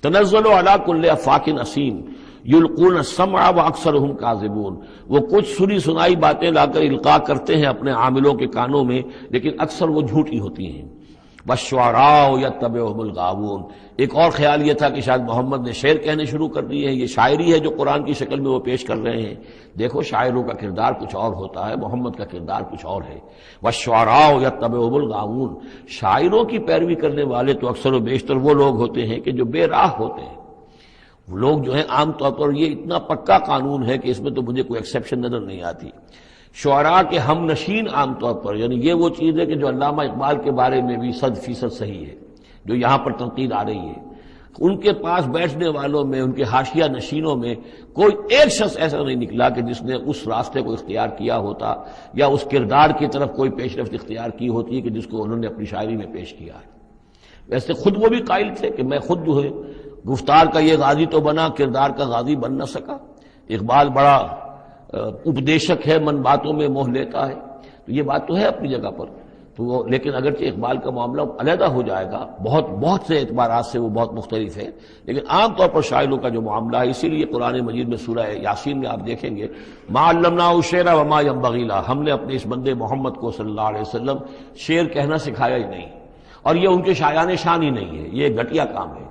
S1: تنزل علی کل افاک اسیم یلقون السمع واکثرهم کاذبون، وہ کچھ سنی سنائی باتیں لا کر القاء کرتے ہیں اپنے عاملوں کے کانوں میں، لیکن اکثر وہ جھوٹی ہوتی ہیں۔ والشعراء یتبعهم الغاوون، ایک اور خیال یہ تھا کہ شاید محمد نے شعر کہنے شروع کر دیے ہیں، یہ شاعری ہے جو قرآن کی شکل میں وہ پیش کر رہے ہیں۔ دیکھو شاعروں کا کردار کچھ اور ہوتا ہے، محمد کا کردار کچھ اور ہے۔ والشعراء یتبعهم الغاوون، شاعروں کی پیروی کرنے والے تو اکثر و بیشتر وہ لوگ ہوتے ہیں کہ جو بے راہ ہوتے ہیں۔ وہ لوگ جو ہیں عام طور پر، یہ اتنا پکا قانون ہے کہ اس میں تو مجھے کوئی ایکسیپشن نظر نہیں آتی، شعراء کے ہم نشین عام طور پر، یعنی یہ وہ چیز ہے کہ جو علامہ اقبال کے بارے میں بھی 100% صحیح ہے، جو یہاں پر تنقید آ رہی ہے، ان کے پاس بیٹھنے والوں میں، ان کے حاشیہ نشینوں میں کوئی ایک شخص ایسا نہیں نکلا کہ جس نے اس راستے کو اختیار کیا ہوتا یا اس کردار کی طرف کوئی پیش رفت اختیار کی ہوتی کہ جس کو انہوں نے اپنی شاعری میں پیش کیا ہے۔ ویسے خود وہ بھی قائل تھے کہ میں خود جو ہے گفتار کا یہ غازی تو بنا، کردار کا غازی بن نہ سکا۔ اقبال بڑا اپدیشک ہے، من باتوں میں موہ لیتا ہے، تو یہ بات تو ہے اپنی جگہ پر، تو وہ لیکن اگرچہ اقبال کا معاملہ علیحدہ ہو جائے گا، بہت سے اعتبارات سے وہ بہت مختلف ہے، لیکن عام طور پر شاعروں کا جو معاملہ ہے، اسی لیے قرآن مجید میں سورہ یاسین میں آپ دیکھیں گے ما علمناہ الشعر وما ينبغی لہ، ہم نے اپنے اس بندے محمد کو صلی اللہ علیہ وسلم شعر کہنا سکھایا ہی نہیں، اور یہ ان کے شایان شان ہی نہیں ہے، یہ گھٹیا کام ہے،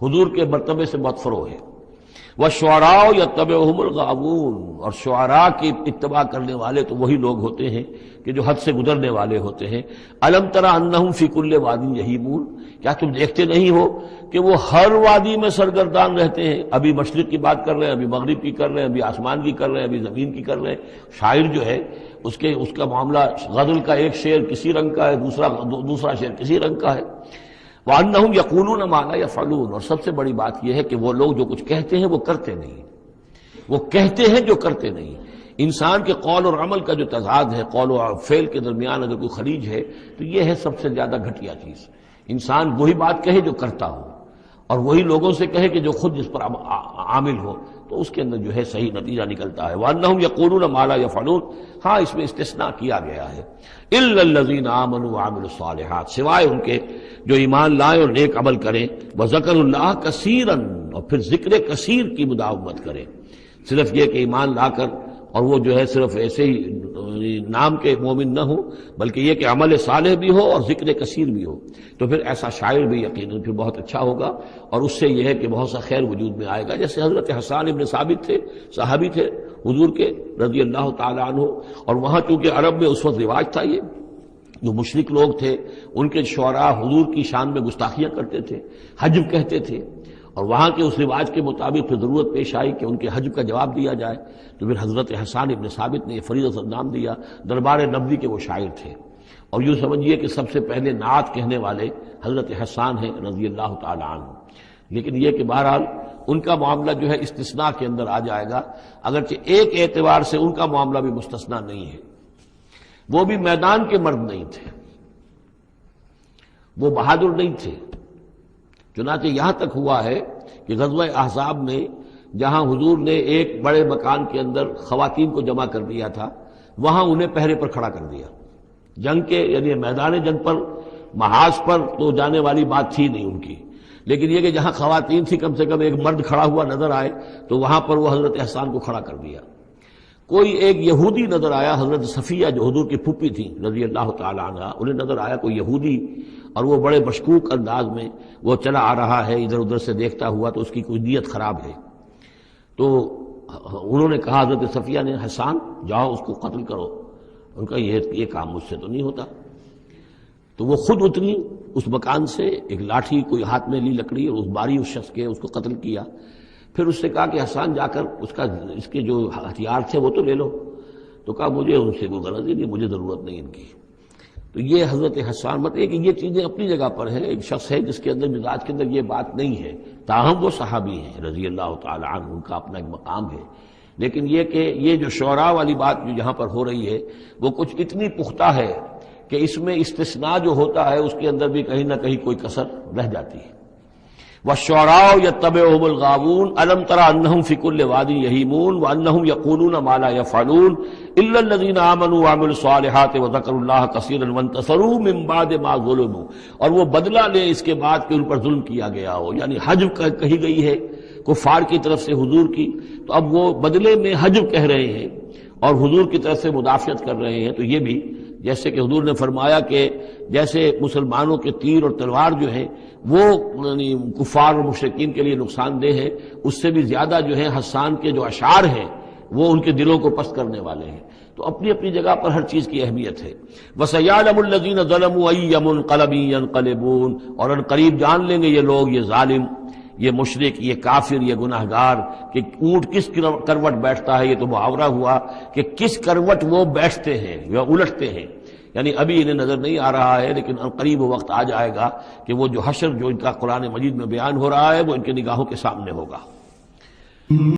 S1: حضور کے مرتبے سے بہت فروغ ہے۔ والشعراء یتبعہم الغاوون، اور شعراء کی اتباع کرنے والے تو وہی لوگ ہوتے ہیں کہ جو حد سے گزرنے والے ہوتے ہیں۔ الم تر انہم فی کل واد یہیمون، کیا تم دیکھتے نہیں ہو کہ وہ ہر وادی میں سرگردان رہتے ہیں؟ ابھی مشرق کی بات کر رہے ہیں، ابھی مغرب کی کر رہے ہیں، ابھی آسمان کی کر رہے ہیں، ابھی زمین کی کر رہے ہیں۔ شاعر جو ہے اس کا معاملہ غزل کا ایک شعر کسی رنگ کا ہے، دوسرا شعر کسی رنگ کا ہے۔ وَأَنَّهُمْ يَقُولُونَ مَا لَا يَفْعَلُونَ، اور سب سے بڑی بات یہ ہے کہ وہ لوگ جو کچھ کہتے ہیں وہ کرتے نہیں، وہ کہتے ہیں جو کرتے نہیں۔ انسان کے قول اور عمل کا جو تضاد ہے، قول و فعل کے درمیان اگر کوئی خلیج ہے تو یہ ہے سب سے زیادہ گھٹیا چیز۔ انسان وہی بات کہے جو کرتا ہو، اور وہی لوگوں سے کہے کہ جو خود جس پر عامل ہو، تو اس کے اندر جو ہے صحیح نتیجہ نکلتا ہے۔ وَأَنَّهُمْ يَقُولُونَ مَا لَا يَفْعَلُونَ، ہاں اس میں استثناء کیا گیا ہے، إِلَّا الَّذِينَ آمَنُوا وَعَمِلُوا الصَّالِحَاتِ، سوائے ان کے جو ایمان لائیں اور نیک عمل کریں، وَذَكَرُوا اللَّهَ كَثِيرًا، اور پھر ذکر کثیر کی مداومت کریں۔ صرف یہ کہ ایمان لا کر اور وہ جو ہے صرف ایسے ہی نام کے مومن نہ ہو، بلکہ یہ کہ عمل صالح بھی ہو اور ذکر کثیر بھی ہو، تو پھر ایسا شاعر بھی یقیناً پھر بہت اچھا ہوگا، اور اس سے یہ ہے کہ بہت سا خیر وجود میں آئے گا۔ جیسے حضرت حسان ابن ثابت تھے، صحابی تھے حضور کے رضی اللہ تعالیٰ عنہ، اور وہاں چونکہ عرب میں اس وقت رواج تھا، یہ جو مشرک لوگ تھے ان کے شعراء حضور کی شان میں گستاخیاں کرتے تھے، حجب کہتے تھے، اور وہاں کے اس رواج کے مطابق پھر ضرورت پیش آئی کہ ان کے حجب کا جواب دیا جائے، تو پھر حضرت حسان ابن ثابت نے یہ فریضہ نام دیا، دربار نبوی کے وہ شاعر تھے، اور یوں سمجھیے کہ سب سے پہلے نعت کہنے والے حضرت حسان ہیں رضی اللہ تعالی عنہ۔ لیکن یہ کہ بہرحال ان کا معاملہ جو ہے استثناء کے اندر آ جائے گا، اگرچہ ایک اعتبار سے ان کا معاملہ بھی مستثنیٰ نہیں ہے، وہ بھی میدان کے مرد نہیں تھے، وہ بہادر نہیں تھے۔ چنانچہ یہاں تک ہوا ہے کہ غزوہ احزاب میں جہاں حضور نے ایک بڑے مکان کے اندر خواتین کو جمع کر دیا تھا، وہاں انہیں پہرے پر کھڑا کر دیا۔ جنگ کے یعنی میدان جنگ پر محاذ پر تو جانے والی بات تھی نہیں ان کی، لیکن یہ کہ جہاں خواتین تھی کم سے کم ایک مرد کھڑا ہوا نظر آئے تو وہاں پر وہ حضرت احسان کو کھڑا کر دیا۔ کوئی ایک یہودی نظر آیا، حضرت صفیہ جو حضور کی پھوپھی تھی رضی اللہ تعالی عنہ، انہیں نظر آیا کوئی یہودی، اور وہ بڑے مشکوک انداز میں وہ چلا آ رہا ہے ادھر ادھر سے دیکھتا ہوا، تو اس کی کوئی نیت خراب ہے۔ تو انہوں نے کہا حضرت صفیہ نے، حسان جاؤ اس کو قتل کرو۔ ان کا یہ کام مجھ سے تو نہیں ہوتا۔ تو وہ خود اتری اس مکان سے، ایک لاٹھی کوئی ہاتھ میں لی لکڑی، اور اس باری اس شخص کے، اس کو قتل کیا۔ پھر اس سے کہا کہ حسان جا کر اس کے جو ہتھیار تھے وہ تو لے لو۔ تو کہا مجھے ان سے کوئی غرض ہی نہیں، مجھے ضرورت نہیں ان کی۔ تو یہ حضرت حسان مطلب کہ یہ چیزیں اپنی جگہ پر ہیں، ایک شخص ہے جس کے اندر مزاج کے اندر یہ بات نہیں ہے، تاہم وہ صحابی ہیں رضی اللہ تعالی عنہ، ان کا اپنا ایک مقام ہے۔ لیکن یہ کہ یہ جو شعراء والی بات جو یہاں پر ہو رہی ہے وہ کچھ اتنی پختہ ہے کہ اس میں استثناء جو ہوتا ہے اس کے اندر بھی کہیں نہ کہیں کوئی کسر رہ جاتی ہے۔ وَالشُّعَرَاءُ يَتَّبِعُهُمُ الْغَاوُونَ أَلَمْ تَرَ أَنَّهُمْ فِي كُلِّ وَادٍ يَهِيمُونَ وَأَنَّهُمْ يَقُولُونَ مَا لَا يَفْعَلُونَ إِلَّا الَّذِينَ آمَنُوا وَعَمِلُوا الصَّالِحَاتِ وَذَكَرُوا اللَّهَ كَثِيرًا وَانتَصَرُوا مِن بَعْدِ مَا ظُلِمُوا، اور وہ بدلہ لے اس کے بعد کہ ان پر ظلم کیا گیا ہو، یعنی حجب کہی گئی ہے کفار کی طرف سے حضور کی، تو اب وہ بدلے میں حجب کہہ رہے ہیں اور حضور کی طرف سے مدافعت کر رہے ہیں۔ تو یہ بھی جیسے کہ حضور نے فرمایا کہ جیسے مسلمانوں کے تیر اور تلوار جو ہیں وہ کفار اور مشرکین کے لیے نقصان دہ ہے، اس سے بھی زیادہ جو ہے حسان کے جو اشعار ہیں وہ ان کے دلوں کو پست کرنے والے ہیں۔ تو اپنی اپنی جگہ پر ہر چیز کی اہمیت ہے۔ وَسَيَعْلَمُ الَّذِينَ ظَلَمُوا أَيَّ مُنقَلَبٍ يَنقَلِبُونَ، اور ان قریب جان لیں گے یہ لوگ، یہ ظالم، یہ مشرک، یہ کافر، یہ گناہگار کہ اونٹ کس کروٹ بیٹھتا ہے۔ یہ تو محاورہ ہوا کہ کس کروٹ وہ بیٹھتے ہیں یا الٹتے ہیں، یعنی ابھی انہیں نظر نہیں آ رہا ہے، لیکن قریب وہ وقت آ جائے گا کہ وہ جو حشر جو ان کا قرآن مجید میں بیان ہو رہا ہے وہ ان کی نگاہوں کے سامنے ہوگا۔